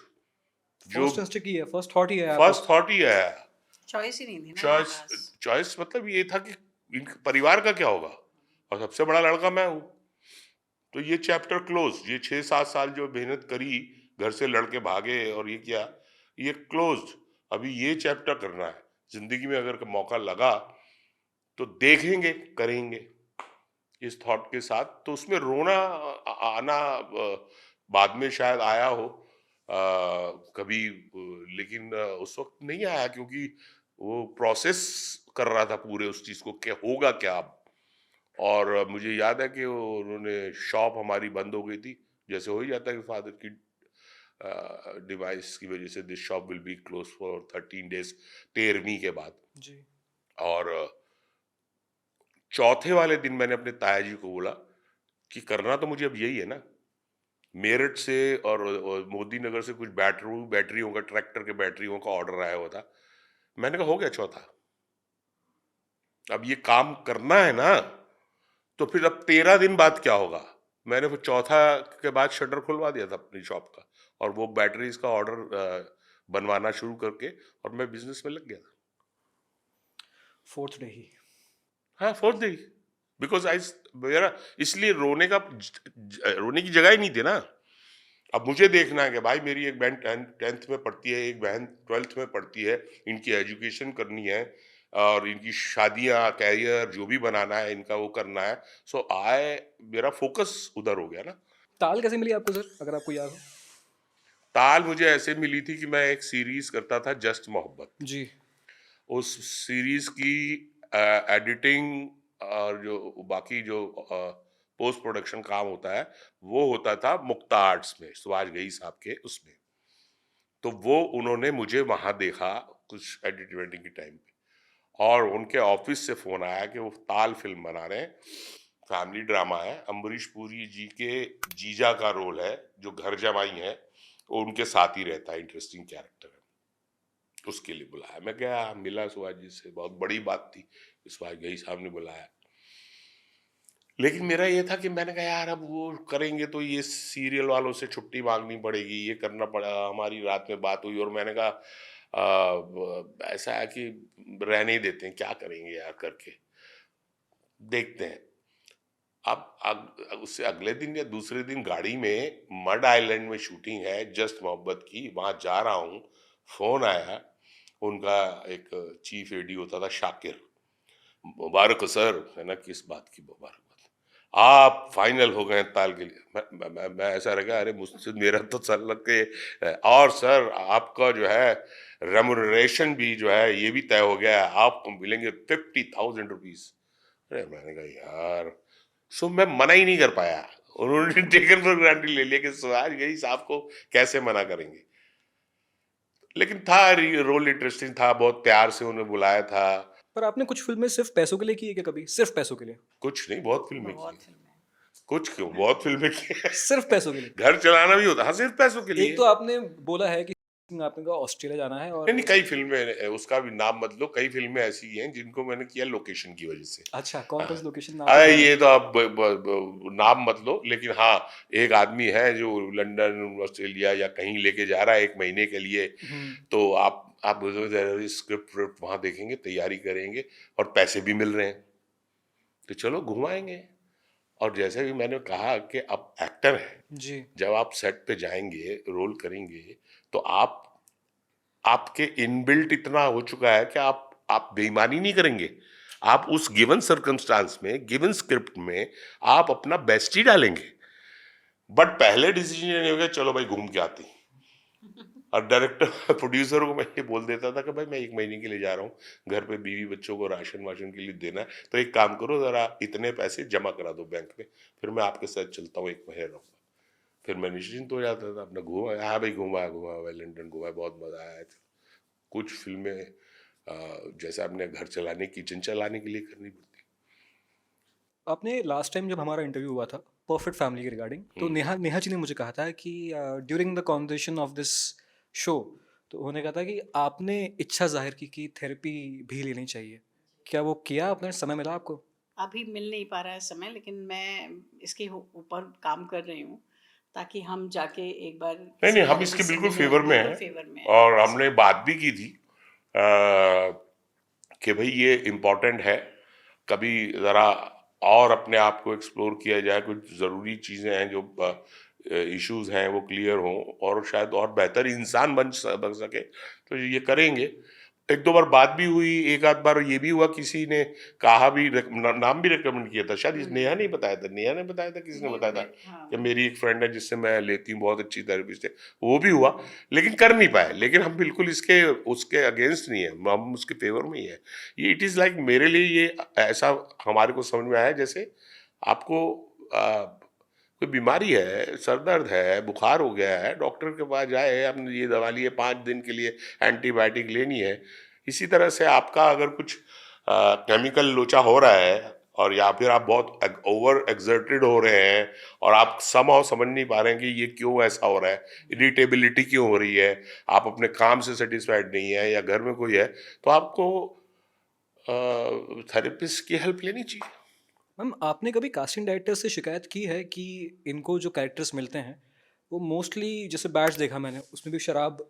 जो फर्स्ट इंस्टिंक्ट ही है, फर्स्ट थॉट ही है फर्स्ट आपका। थॉट ही है, चॉइस ही नहीं थी ना मेरे चॉइस पास। चॉइस मतलब ये था कि इनके परिवार का क्या होगा, और सबसे बड़ा लड़का मैं हूँ। तो ये चैप्टर क्लोज। ये 6-7 साल जो मेहनत करी, घर से लड़के भागे और ये किया, ये क्लोज्ड। अभी ये चैप्टर करना है जिंदगी में। अगर मौका लगा तो देखेंगे, करेंगे। इस थॉट के साथ, तो उसमें रोना आना बाद में शायद आया हो कभी, लेकिन उस वक्त नहीं आया, क्योंकि वो प्रोसेस कर रहा था पूरे उस चीज को, क्या होगा क्या अब। और मुझे याद है कि उन्होंने शॉप हमारी बंद हो गई थी, जैसे हो ही जाता है कि फादर की डिवाइस की वजह से this shop will be close for 13 days, 13वीं के बाद। जी। और चौथे वाले दिन मैंने अपने ताया जी को बोला कि करना तो मुझे अब यही है ना, मेरठ से और मोदी नगर से कुछ बैटरियों का, ट्रैक्टर के बैटरियों का ऑर्डर आया हुआ था। मैंने कहा हो गया चौथा, अब ये काम करना है ना, तो फिर अब 13 दिन बाद क्या होगा। मैंने वो चौथा के बाद शटर खुलवा दिया था अपनी शॉप का, और वो बैटरीज का ऑर्डर बनवाना शुरू करके, और मैं बिजनेस में लग गया था। फोर्थ डे ही। हाँ, फोर्थ डे, बिकॉज आई मेरा इसलिए रोने की जगह ही नहीं थी ना। अब मुझे देखना है कि भाई मेरी एक बहन 10th में पढ़ती है, एक बहन 12th में पढ़ती है, इनकी एजुकेशन करनी है, और इनकी शादियां, कैरियर जो भी बनाना है, इनका वो करना है। सो मेरा फोकस उधर हो गया ना। ताल कैसे मिली आपको सर, अगर आपको याद हो? ताल मुझे ऐसे मिली थी कि मैं एक सीरीज करता था, जस्ट मोहब्बत। जी। उस सीरीज की एडिटिंग और जो बाकी जो पोस्ट प्रोडक्शन काम होता है, वो होता था मुक्ता आर्ट्स में, सुभाष घई साहब के उसमें। तो वो उन्होंने मुझे वहां देखा कुछ एडिटिंग के टाइम पे, और उनके ऑफिस से फोन आया कि वो ताल फिल्म बना रहे हैं, फैमिली ड्रामा है, अम्बरीश पुरी जी के जीजा का रोल है, जो घर जमाई है, वो उनके साथ ही रहता है, इंटरेस्टिंग कैरेक्टर है। उसके लिए बुलाया, मैं गया, मिला सुभाष जी से, बहुत बड़ी बात थी, सुभाष घई साहब ने बुलाया। लेकिन मेरा ये था कि मैंने कहा यार अब वो करेंगे तो ये सीरियल वालों से छुट्टी मांगनी पड़ेगी, ये करना पड़ा। हमारी रात में बात हुई और मैंने कहा ऐसा है कि रहने ही देते हैं, क्या करेंगे यार, करके देखते हैं। अब उससे अगले दिन या दूसरे दिन गाड़ी में मड आइलैंड में शूटिंग है जस्ट मोहब्बत की, वहां जा रहा हूँ, फोन आया उनका, एक चीफ एडी होता था शाकिर, मुबारक हो सर। है ना, किस बात की मुबारक, आप फाइनल हो गए ताल के लिए। मैं ऐसा रहा, अरे मुझसे मेरा तो सर लग के, और सर आपका जो है रेमुनरेशन भी जो है ये भी तय हो गया है, आपको मिलेंगे 50,000 रुपीज। अरे मैंने कहा यार, सो मैं मना ही नहीं कर पाया। उन्होंने टेकन फॉर ग्रांटेड ले लिया कि सुभाष घई साहब को कैसे मना करेंगे। लेकिन था, रोल इंटरेस्टिंग था, बहुत प्यार से उन्हें बुलाया था। पर आपने कुछ फिल्में सिर्फ पैसों के लिए की है क्या कभी, सिर्फ पैसों के लिए? कुछ नहीं, बहुत फिल्में की, बहुत फिल्में। कुछ क्यों, बहुत फिल्में की। सिर्फ पैसों के लिए? घर चलाना भी होता, हाँ, सिर्फ पैसों के लिए। एक तो आपने बोला है कि आपने कहा ऑस्ट्रेलिया जाना है, और नहीं नहीं, कई फिल्में, उसका भी नाम मत लो, कई फिल्में ऐसी हैं जिनको मैंने किया लोकेशन की वजह से। अच्छा, कौन कौन सी लोकेशन नाम अरे है? ये तो आप नाम मत लो, लेकिन हाँ, एक आदमी है जो लंदन, ऑस्ट्रेलिया या कहीं लेके जा रहा है 1 महीने के लिए, तो आप स्क्रिप्ट वहां देखेंगे, तैयारी करेंगे, और पैसे भी मिल रहे हैं, तो चलो घुमाएंगे। और जैसे भी मैंने कहा कि आप एक्टर हैं, जी। जब आप सेट पे जाएंगे, रोल करेंगे, तो आपके इनबिल्ट इतना हो चुका है कि आप बेईमानी नहीं करेंगे। आप उस गिवन सर्कमस्टांस में, गिवन स्क्रिप्ट में आप अपना बेस्ट ही डालेंगे। बट पहले डिसीजन ये हो गया, चलो भाई घूम के आते हैं। और डायरेक्टर प्रोड्यूसर को मैं ये बोल देता था कि भाई मैं 1 महीने के लिए जा रहा हूँ, घर पे बीवी बच्चों को राशन वाशन के लिए देना है, तो एक काम करो, जरा इतने पैसे जमा करा दो बैंक में, फिर मैं आपके साथ चलता हूँ, 1 महीने रहूँगा। फिर मैं निश्चिंत हो जाता था, अपना घूमा, हाँ भाई घूमा भाई, लंदन घूमा, बहुत मजा आया। कुछ फिल्में जैसे आपने घर चलाने, किचन चलाने के लिए करनी पड़ती। आपने लास्ट टाइम जब हमारा इंटरव्यू हुआ था परफेक्ट फैमिली के रिगार्डिंग, तो नेहा नेहा जी ने मुझे कहा था कि during the conversation of this show, तो उन्होंने कहा था कि आपने इच्छा जाहिर की कि थेरेपी भी लेनी चाहिए। क्या वो किया आपने, समय मिला आपको? अभी मिल नहीं पा रहा है समय, लेकिन मैं इसके ऊपर काम कर रही हूँ, ताकि हम जाके एक बार नहीं नहीं, हम इसके बिल्कुल फेवर में हैं, फेवर में और हमने बात भी की थी कि भाई ये इम्पोर्टेंट है, कभी ज़रा और अपने आप को एक्सप्लोर किया जाए, कुछ ज़रूरी चीज़ें हैं जो इश्यूज हैं वो क्लियर हों, और शायद और बेहतर इंसान बन सके, तो ये करेंगे। एक दो बार बात भी हुई, एक आध बार ये भी हुआ, किसी ने कहा भी, नाम भी रिकमेंड किया था, शायद नेहा नहीं बताया था, नेहा ने बताया था, किसी ने बताया था हाँ। कि मेरी एक फ्रेंड है जिससे मैं लेती हूँ, बहुत अच्छी थेरेपिस्ट है, वो भी हुआ, लेकिन कर नहीं पाए। लेकिन हम बिल्कुल इसके उसके अगेंस्ट नहीं है, हम उसके फेवर में ही है। ये इट इज़ लाइक मेरे लिए ये ऐसा हमारे को समझ में आया जैसे आपको कोई बीमारी है, सर दर्द है, बुखार हो गया है, डॉक्टर के पास जाए, आपने ये दवा ली है, 5 दिन के लिए एंटीबायोटिक लेनी है। इसी तरह से आपका अगर कुछ केमिकल लोचा हो रहा है और या फिर आप बहुत ओवर एक्सर्टेड हो रहे हैं और आप समहाउ समझ नहीं पा रहे हैं कि ये क्यों ऐसा हो रहा है, इरिटेबिलिटी क्यों हो रही है, आप अपने काम से सेटिस्फाइड नहीं है या घर में कोई है, तो आपको थेरेपिस्ट की हेल्प लेनी चाहिए। मैम, आपने कभी कास्टिंग डायरेक्टर से शिकायत की है कि इनको जो कैरेक्टर्स मिलते हैं वो मोस्टली, जैसे बैट्स देखा मैंने, उसमें भी शराब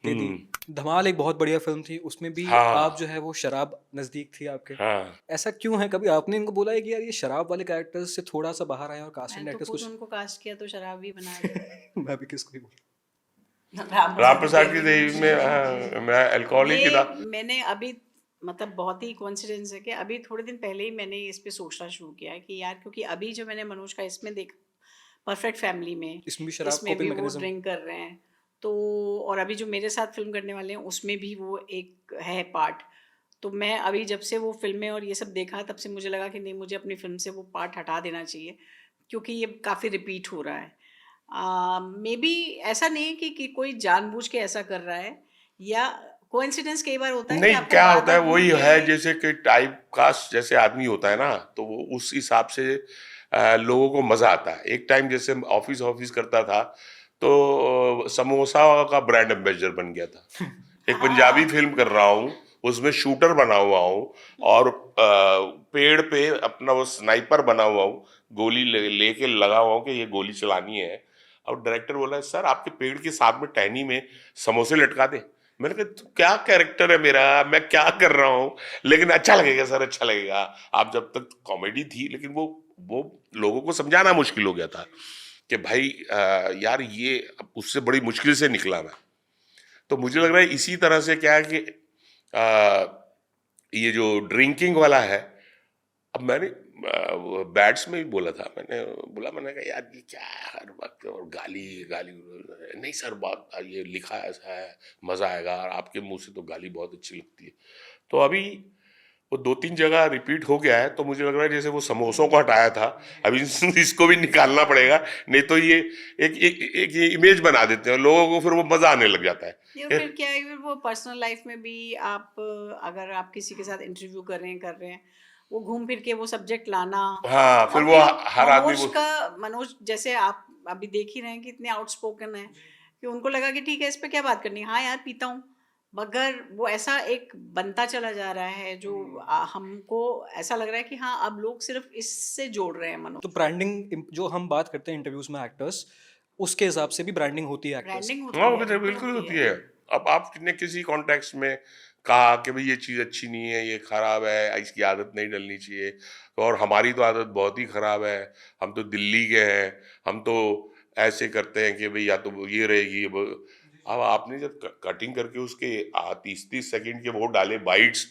दे दी। धमाल एक बहुत बढ़िया फिल्म थी, उसमें भी हाँ आप जो है वो शराब नज़दीक थी आपके। हाँ ऐसा क्यों है? कभी आपने इनको बोला है कि यार ये शराब वाले कैरेक्टर्स से थोड़ा सा बाहर आए और कास्टिंग मैंने तो डायरेक्टर्स खुद कुछ? उनको कास्ट किया तो शराब भी बना दिया। मैं भी किसको ही बोलूं। राम प्रसाद की देवी में मैं अल्कोहलिक ही था। ये मैंने अभी मतलब बहुत ही कोइंसिडेंस है कि अभी थोड़े दिन पहले ही मैंने इस पे सोचना शुरू किया है कि यार, क्योंकि अभी जो मैंने मनोज का इसमें देखा, परफेक्ट फैमिली में, इसमें भी शराब इसमें कोपिंग भी वो मैकेनिज्म। ड्रिंक कर रहे हैं, तो और अभी जो मेरे साथ फिल्म करने वाले हैं उसमें भी वो एक है पार्ट। तो मैं अभी जब से वो फिल्में और ये सब देखा, तब से मुझे लगा कि नहीं, मुझे अपनी फिल्म से वो पार्ट हटा देना चाहिए, क्योंकि ये काफ़ी रिपीट हो रहा है। मे बी ऐसा नहीं है कि कोई जानबूझ के ऐसा कर रहा है, या कोइंसिडेंस कई बार होता है कि नहीं, आपको क्या बार होता है बार वही घूम है, के जैसे कि टाइप कास्ट जैसे आदमी होता है ना, तो वो उस हिसाब से लोगों को मजा आता है। एक टाइम जैसे ऑफिस ऑफिस करता था तो समोसा का ब्रांड एम्बेसडर बन गया था। एक पंजाबी फिल्म कर रहा हूँ, उसमें शूटर बना हुआ हूँ और पेड़ पे अपना वो स्नाइपर बना हुआ हूँ, गोली लेके लगा हुआ हूँ कि ये गोली चलानी है। और डायरेक्टर बोला, सर आपके पेड़ के साथ में टहनी में समोसे लटका दे। मैंने कहा, "तू क्या कैरेक्टर है मेरा, मैं क्या कर रहा हूँ, लेकिन अच्छा लगेगा सर, अच्छा लगेगा।" आप जब तक कॉमेडी थी, लेकिन वो लोगों को समझाना मुश्किल हो गया था कि भाई यार ये उससे बड़ी मुश्किल से निकला मैं। तो मुझे लग रहा है इसी तरह से क्या है कि ये जो ड्रिंकिंग वाला है, अब मैंने बैट्स में भी बोला था, मैंने कहा यार ये क्या है हर वक्त और गाली गाली। नहीं सर, बात ये लिखा ऐसा है, मजा आएगा, और आपके मुंह से तो गाली बहुत अच्छी लगती है। तो अभी वो 2-3 जगह रिपीट हो गया है, तो मुझे लग रहा है जैसे वो समोसों को हटाया था, अभी इसको भी निकालना पड़ेगा, नहीं तो ये एक ये इमेज बना देते हैं लोगों को, फिर वो मजा आने लग जाता ये है। फिर क्या है, फिर वो पर्सनल लाइफ में भी आप अगर आप किसी के साथ इंटरव्यू कर रहे हैं, वो घूम फिर के वो सब्जेक्ट लाना। हाँ, फिर और वो फिर हर आदमी मनोज जैसे आप अभी देख ही रहे हैं कि इतने आउटस्पोकन है कि उनको लगा कि ठीक है, इस पे क्या बात करनी है, हाँ यार पीता हूँ, मगर वो ऐसा एक बनता चला जा रहा है जो हमको ऐसा लग रहा है कि हाँ, अब लोग सिर्फ इससे जोड़ रहे हैं मनोज। तो ब्रांडिंग जो हम बात करते हैं इंटरव्यूज में एक्टर्स, उसके हिसाब से भी ब्रांडिंग होती है एक्टर्स। ब्रांडिंग होती हाँ, है, वो तो बिल्कुल होती है। अब आपने किसी कॉन्टेक्स्ट में कहा कि भाई ये चीज़ अच्छी नहीं है, ये खराब है, इसकी आदत नहीं डलनी चाहिए, और हमारी तो आदत बहुत ही खराब है, हम तो दिल्ली के हैं, हम तो ऐसे करते हैं कि भाई या तो ये रहेगी अब आपने जब कटिंग करके उसके 30-30 सेकंड के वो डाले बाइट्स,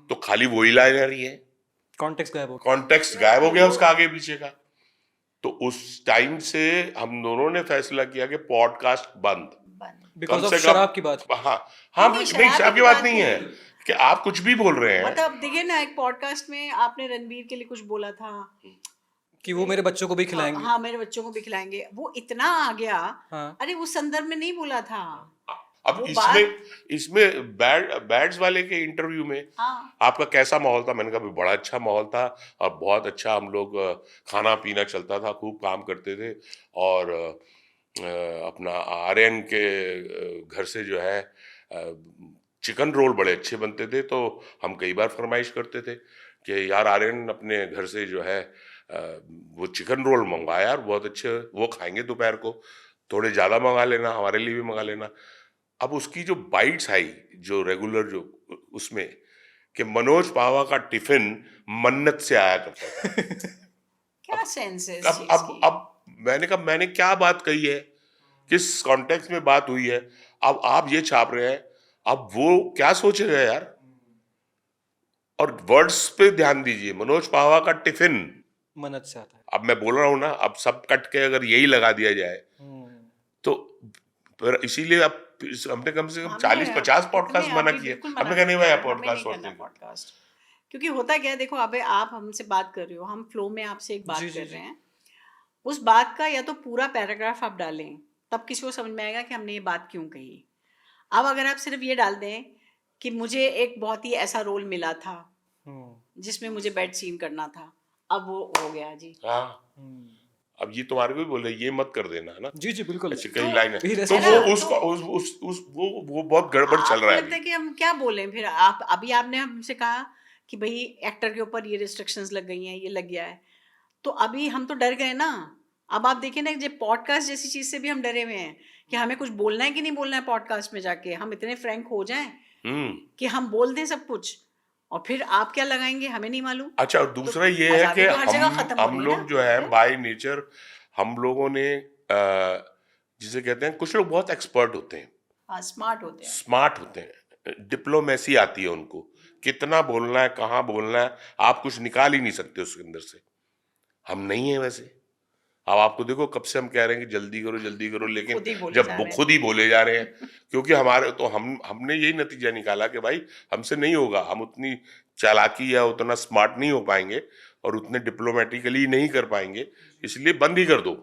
तो खाली वही लाइन आ रही है, कॉन्टेक्स्ट गायब हो गया। कॉन्टेक्स्ट गायब हो गया उसका आगे पीछे का। तो उस टाइम से हम दोनों ने फैसला किया कि पॉडकास्ट बंद। बिकॉज कम ऑफ से कम शराब की बात। हाँ हाँ, नहीं, नहीं शराब की बात नहीं है नहीं। कि आप कुछ भी बोल रहे हैं। मतलब देखिए ना, एक पॉडकास्ट में आपने रणवीर के लिए कुछ बोला था कि वो मेरे बच्चों को भी खिलाएंगे। हाँ, मेरे बच्चों को भी खिलाएंगे, वो इतना आ गया। हाँ। अरे उस संदर्भ में नहीं बोला था। अब वो इसमें बैड्स वाले के इंटरव्यू में हाँ, आपका कैसा माहौल था? मैंने कहा बड़ा अच्छा माहौल था और बहुत अच्छा, हम लोग खाना पीना चलता था, खूब काम करते थे, और अपना आर्यन के घर से जो है चिकन रोल बड़े अच्छे बनते थे, तो हम कई बार फरमाइश करते थे कि यार आर्यन अपने घर से जो है वो चिकन रोल मंगवाया यार, बहुत अच्छे, वो खाएंगे दोपहर को, थोड़े ज़्यादा मंगा लेना, हमारे लिए भी मंगा लेना। अब उसकी जो बाइट्स आई, जो रेगुलर जो उसमें, कि मनोज पावा का टिफिन मन्नत से आया करता था। क्या सेंस है इस अब चीज अब की? अब मैंने कहा मैंने क्या बात कही है, किस कॉन्टेक्स्ट में बात हुई है, अब आप ये छाप रहे हैं, अब वो क्या सोचेगा यार। और वर्ड्स पे ध्यान दीजिए, मनोज पावा का टिफिन, मन्नत से आता है। अब मैं बोल रहा हूं ना, अब सब कट के अगर यही लगा दिया जाए तो फिर इसीलिए अब हमने कम से कम हमने 40-50 कितने पॉडकास्ट मना अभी किए। बिल्कुल हमने मना कहा नहीं कर भाई दिया, आप हमें पॉडकास्ट नहीं करना पॉडकास्ट। क्योंकि होता क्या है, देखो अबे आप हमसे बात कर रहे हो, हम फ्लो में आपसे एक बात जी, जी, कर जी। रहे हैं, उस बात का या तो पूरा पैराग्राफ आप डालें, तब किसी को समझ में आएगा कि हमने ये बात क्यों कही। अब अगर आप सिर्फ ये डाल दें कि मुझे एक बहुत ही ऐसा रोल मिला था जिसमें मुझे बेड सीन करना था, अब वो हो गया जी। हाँ, अब ये तुम्हारे को भी बोल रहे ये मत कर देना है ना, जी, जी, बिल्कुल। ऐसी तो कई लाइन है यही तो रेसिपी वो है ना, उसका तो उस वो बहुत गड़बड़ चल आपको रहा है लगता है अभी। कि हम क्या बोलें फिर। आप अभी आपने हमसे कहा कि भाई एक्टर के ऊपर ये रिस्ट्रिक्शंस लग गई हैं, ये लग गया है, तो अभी हम तो डर गए ना। अब आप देखिए ना, जो पॉडकास्ट जैसी चीज से भी हम डरे हुए हैं कि हमें कुछ बोलना है कि नहीं बोलना है पॉडकास्ट में जाके, हम इतने फ्रैंक हो जाएं हम्म। कि हम बोल दें सब कुछ, और फिर आप क्या लगाएंगे हमें नहीं मालूम। अच्छा, और तो दूसरा ये है कि आज़ादी तो हर जगह खत्म हो हम रही है लोग ना जो है फिर। बाय नेचर, हम लोगों ने जिसे कहते हैं, कुछ लोग बहुत एक्सपर्ट होते हैं, हाँ, स्मार्ट होते हैं। स्मार्ट होते हैं, डिप्लोमेसी आती है उनको, कितना बोलना है, कहाँ बोलना है, आप कुछ निकाल ही नहीं सकते उसके अंदर से। हम नहीं है वैसे। अब आपको देखो कब से हम कह रहे हैं कि जल्दी करो, लेकिन खुद ही बोले जब जा वो रहे खुद ही बोले जा रहे हैं, क्योंकि हमारे तो हमने यही नतीजा निकाला कि भाई हमसे नहीं होगा, हम उतनी चालाकी या उतना स्मार्ट नहीं हो पाएंगे और उतने डिप्लोमेटिकली नहीं कर पाएंगे, इसलिए बंद ही कर दो।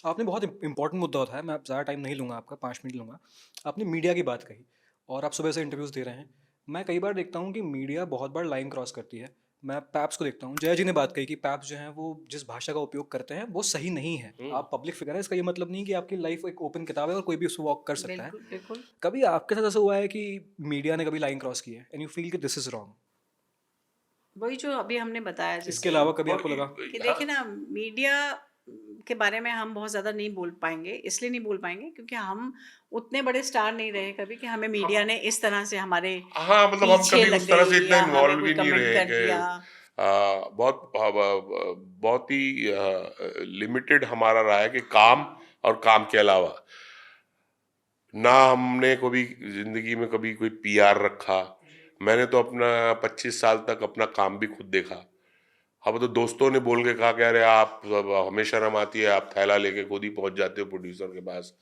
आपने बहुत इंपॉर्टेंट मुद्दा उठाया, मैं ज़्यादा टाइम नहीं लूँगा आपका, 5 मिनट लूँगा। आपने मीडिया की बात कही और आप सुबह से इंटरव्यूज़ दे रहे हैं। मैं कई बार देखता हूँ कि मीडिया बहुत बार लाइन क्रॉस करती है। मैं पैप्स को देखता हूँ, जय जी ने बात कही कि पैप्स जो हैं वो जिस भाषा का उपयोग करते हैं वो सही नहीं है। आप पब्लिक फिगर है, इसका ये मतलब नहीं कि आपकी लाइफ एक ओपन किताब है और कोई भी उसको वॉक कर सकता है। बिल्कुल बिल्कुल। कभी आपके साथ ऐसा हुआ है कि मीडिया ने कभी लाइन क्रॉस की है एंड यू फील कि दिस इज़ रॉन्ग? वही जो अभी हमने बताया, इसके जैसे अलावा कभी और आपको लगा? कि देखिए ना, मीडिया के बारे में हम बहुत ज़्यादा नहीं बोल पाएंगे, इसलिए नहीं बोल पाएंगे क्योंकि हम उतने बड़े स्टार नहीं रहे कभी कि हमें मीडिया ने इस तरह से हमारे हाँ, मतलब हम पीछे कभी लग उस तरह से गई इतना या हमें इन्वॉल्व कोई भी नहीं कमेंट रहे कर कि दिया। बहुत ही लिमिटेड हमारा रहा है कि काम और काम के अलावा ना हमने कभी जिंदगी में कभी कोई पीआर रखा। मैंने तो अपना 25 साल तक अपना काम भी खुद देखा। अब तो दोस्तों ने बोल के कहा कि अरे आप हमें शर्म आती है, आप थैला लेके खुद ही पहुंच जाते हो प्रोड्यूसर के पास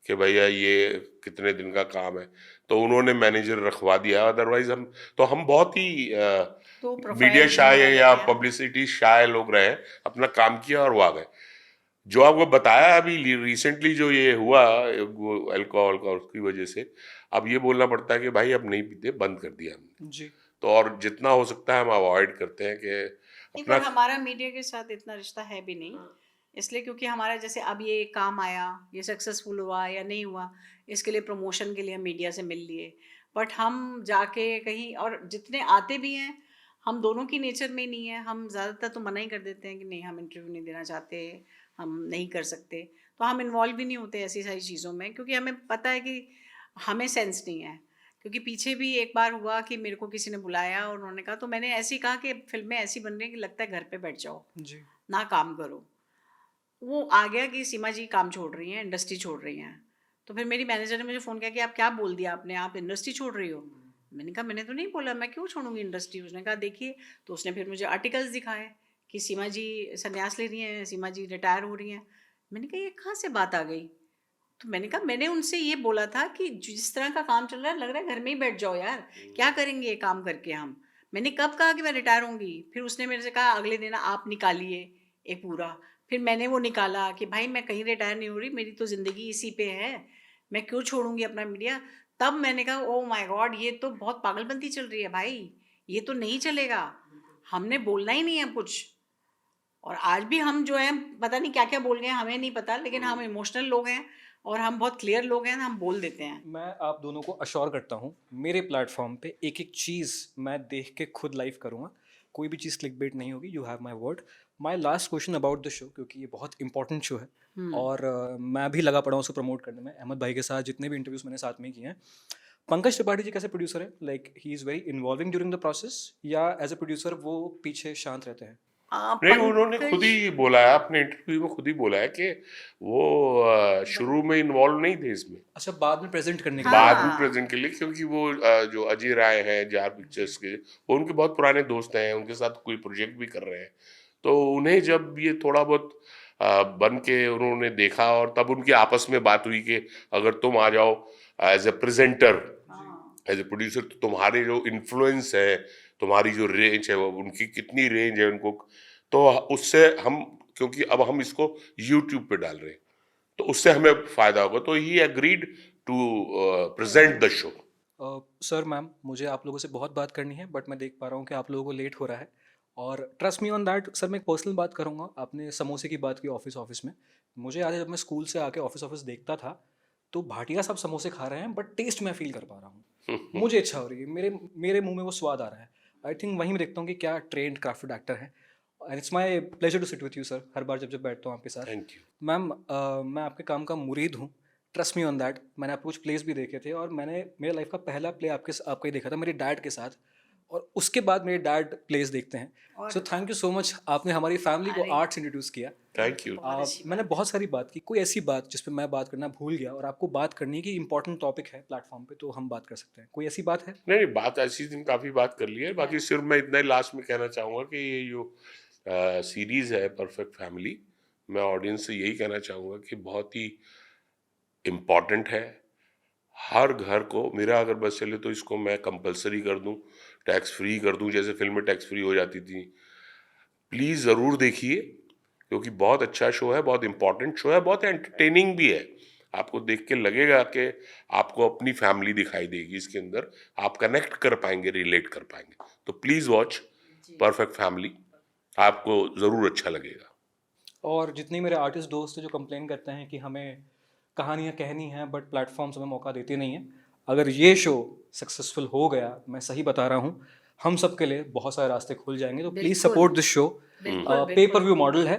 कि भैया ये कितने दिन का काम है, तो उन्होंने मैनेजर रखवा दिया। अदरवाइज हम बहुत ही तो मीडिया प्रोफाइल ही शाय अलग या है। पब्लिसिटी शाय लोग रहे, अपना काम किया और वो आ गए। जो आपको बताया अभी रिसेंटली जो ये हुआ वो अल्कोहल का, उसकी वजह से अब ये बोलना पड़ता है कि भाई अब नहीं पीते, बंद कर दिया हमने। जी। तो और जितना हो सकता है हम अवॉइड करते हैं कि नहीं, अपना पर हमारा मीडिया के साथ इतना रिश्ता है भी नहीं, इसलिए क्योंकि हमारा जैसे अब ये काम आया, ये सक्सेसफुल हुआ या नहीं हुआ, इसके लिए प्रमोशन के लिए हम मीडिया से मिल लिए, बट हम जाके कहीं, और जितने आते भी हैं हम दोनों की नेचर में नहीं है, हम ज़्यादातर तो मना ही कर देते हैं कि नहीं हम इंटरव्यू नहीं देना चाहते, हम नहीं कर सकते। तो हम इन्वॉल्व भी नहीं होते ऐसी सारी चीज़ों में, क्योंकि हमें पता है कि हमें सेंस नहीं है। क्योंकि पीछे भी एक बार हुआ कि मेरे को किसी ने बुलाया और उन्होंने कहा, तो मैंने ऐसे ही कहा कि फिल्में ऐसी बन रही हैं कि लगता है घर पे बैठ जाओ, जी। ना काम करो। वो आ गया कि सीमा जी काम छोड़ रही हैं, इंडस्ट्री छोड़ रही हैं। तो फिर मेरी मैनेजर ने मुझे फ़ोन किया कि आप क्या बोल दिया आपने, आप इंडस्ट्री छोड़ रही हो। मैंने कहा मैंने तो नहीं बोला, मैं क्यों छोड़ूंगी इंडस्ट्री। उसने कहा देखिए, तो उसने फिर मुझे आर्टिकल्स दिखाए कि सीमा जी संन्यास ले रही हैं, सीमा जी रिटायर हो रही हैं। मैंने कहा ये कहाँ से बात आ गई। तो मैंने कहा मैंने उनसे ये बोला था कि जिस तरह का काम चल रहा है, लग रहा है घर में ही बैठ जाओ यार, क्या करेंगे ये काम करके हम। मैंने कब कहा कि मैं रिटायर होंगी। फिर उसने मेरे से कहा अगले दिन आप निकालिए एक पूरा। फिर मैंने वो निकाला कि भाई मैं कहीं रिटायर नहीं हो रही, मेरी तो ज़िंदगी इसी पे है, मैं क्यों छोड़ूंगी अपना मीडिया। तब मैंने कहा ओ माय गॉड, ये तो बहुत पागलपंती चल रही है भाई, ये तो नहीं चलेगा, हमने बोलना ही नहीं है कुछ। और आज भी हम जो है पता नहीं क्या क्या बोल गए, हमें नहीं पता, लेकिन हम इमोशनल लोग हैं और हम बहुत क्लियर लोग हैं, हम बोल देते हैं। मैं आप दोनों को अश्योर करता हूँ, मेरे प्लेटफॉर्म पे एक एक चीज़ मैं देख के खुद लाइव करूँगा, कोई भी चीज़ क्लिक बेट नहीं होगी। You have my word. My last question about the show, क्योंकि ये बहुत इंपॉर्टेंट शो है और मैं भी लगा पड़ा हूँ उसको प्रमोट करने में। अहमद भाई के साथ जितने भी इंटरव्यूज़ मैंने साथ में किए हैं, पंकज त्रिपाठी जी कैसे प्रोड्यूसर है? Like he is very involving during the process, या एज अ प्रोड्यूसर वो पीछे शांत रहते हैं? नहीं, उन्होंने पंकज खुद ही बोला है, अपने इंटरव्यू में खुद ही बोला है कि वो शुरू में इन्वॉल्व नहीं थे इसमें, अच्छा, बाद में प्रेजेंट करने के हाँ। लिए। बाद में प्रेजेंट के लिए, क्योंकि वो जो अजय राय हैं जार पिक्चर्स के, वो उनके बहुत पुराने दोस्त हैं, उनके साथ कोई प्रोजेक्ट भी कर रहे हैं, तो उन्हें जब ये थोड़ा बहुत बन के उन्होंने देखा, और तब उनकी आपस में बात हुई कि अगर तुम आ जाओ as a presenter, as a producer, तो तुम्हारे जो इन्फ्लुएंस है, तुम्हारी जो रेंज है, वो उनकी कितनी रेंज है उनको, तो उससे हम, क्योंकि अब हम इसको यूट्यूब पे डाल रहे हैं, तो उससे हमें फायदा होगा, तो he agreed to present the show. Sir ma'am, मुझे आप लोगों से बहुत बात करनी है, बट मैं देख पा रहा हूँ कि आप लोगों को लेट हो रहा है, और trust me on that sir. मैं एक पर्सनल बात करूँगा। आपने समोसे की बात की ऑफिस में, मुझे याद है जब मैं स्कूल से आके ऑफिस देखता था, तो भाटिया साहब समोसे खा रहे हैं, बट टेस्ट मैं फील कर पा रहा हूँ, मुझे इच्छा हो रही है, मेरे मुंह में वो स्वाद आ रहा है। आई थिंक वहीं मैं देखता हूँ कि क्या ट्रेंड क्राफ्टेड एक्टर हैं। And it's my pleasure to sit with you sir, हर बार जब बैठता हूँ आपके साथ। Thank you. मैम, मैं आपके काम का मुरीद हूँ, ट्रस्ट मी ऑन दैट। मैंने आपके कुछ प्लेस भी देखे थे, और मैंने मेरे लाइफ का पहला प्ले आपका ही देखा था मेरे डैड के साथ, और उसके बाद मेरे डैड प्लेस देखते हैं। और so thank you so much, आपने हमारी फैमिली को अरे, आर्ट्स इंट्रोड्यूस किया। Thank you. बहुत अच्छी मैंने बहुत सारी बात की, कोई ऐसी बात जिस पे मैं बात करना भूल गया और आपको बात करनी है कि इंपॉर्टेंट टॉपिक है प्लेटफॉर्म पे, तो हम बात कर सकते हैं, कोई ऐसी बात है? नहीं, बात ऐसी दिन काफी बात कर ली है, बाकी सिर्फ मैं इतना ही लास्ट में कहना चाहूंगा कि ये जो सीरीज है परफेक्ट फैमिली, मैं ऑडियंस से यही कहना चाहूंगा कि बहुत ही इम्पॉर्टेंट है। हर घर को, मेरा अगर बस चले तो इसको मैं कंपलसरी कर दूं, टैक्स फ्री कर दूं, जैसे फिल्म में टैक्स फ्री हो जाती थी। प्लीज़ ज़रूर देखिए, क्योंकि बहुत अच्छा शो है, बहुत इम्पॉर्टेंट शो है, बहुत एंटरटेनिंग भी है। आपको देख के लगेगा कि आपको अपनी फैमिली दिखाई देगी इसके अंदर, आप कनेक्ट कर पाएंगे, रिलेट कर पाएंगे। तो प्लीज़ वॉच परफेक्ट फैमिली, आपको ज़रूर अच्छा लगेगा। और जितने मेरे आर्टिस्ट दोस्त हैं जो कंप्लेन करते हैं कि हमें कहानियाँ कहनी हैं बट प्लेटफॉर्म्स हमें मौका देते नहीं हैं, अगर ये शो सक्सेसफुल हो गया, मैं सही बता रहा हूँ, हम सब के लिए बहुत सारे रास्ते खुल जाएंगे। तो प्लीज़ बिल्कुल। Support this show. बिल्कुल, पे बिल्कुल। पर व्यू मॉडल है,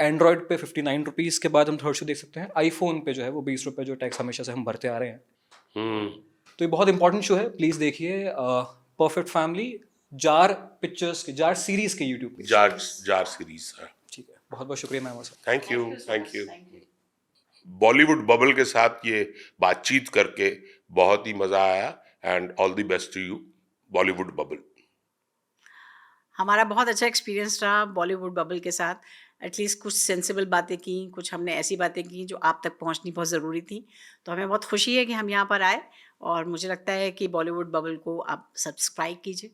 एंड्रॉयड पे 59 रुपीज़ के बाद हम थर्ड शो देख सकते हैं, आईफोन पे जो है वो 20 रुपये, जो टैक्स हमेशा से हम भरते आ रहे हैं। हम्म। तो ये बहुत इंपॉर्टेंट शो है, प्लीज़ देखिए। परफेक्ट फैमिली जार पिक्चर्स के, जार सीरीज़ के यूट्यूब पे। जार सीरीज है। ठीक है, बहुत बहुत शुक्रिया ma'am. Thank you, thank you. Thank you. Bollywood bubble के साथ ये बातचीत करके बहुत ही मजा आया, and all the best to you Bollywood bubble. हमारा बहुत अच्छा एक्सपीरियंस रहा बॉलीवुड बबल के साथ। एटलीस्ट कुछ सेंसिबल बातें की, कुछ हमने ऐसी बातें की जो आप तक पहुंचनी बहुत ज़रूरी थी। तो हमें बहुत खुशी है कि हम यहाँ पर आए, और मुझे लगता है कि बॉलीवुड बबल को आप सब्सक्राइब कीजिए,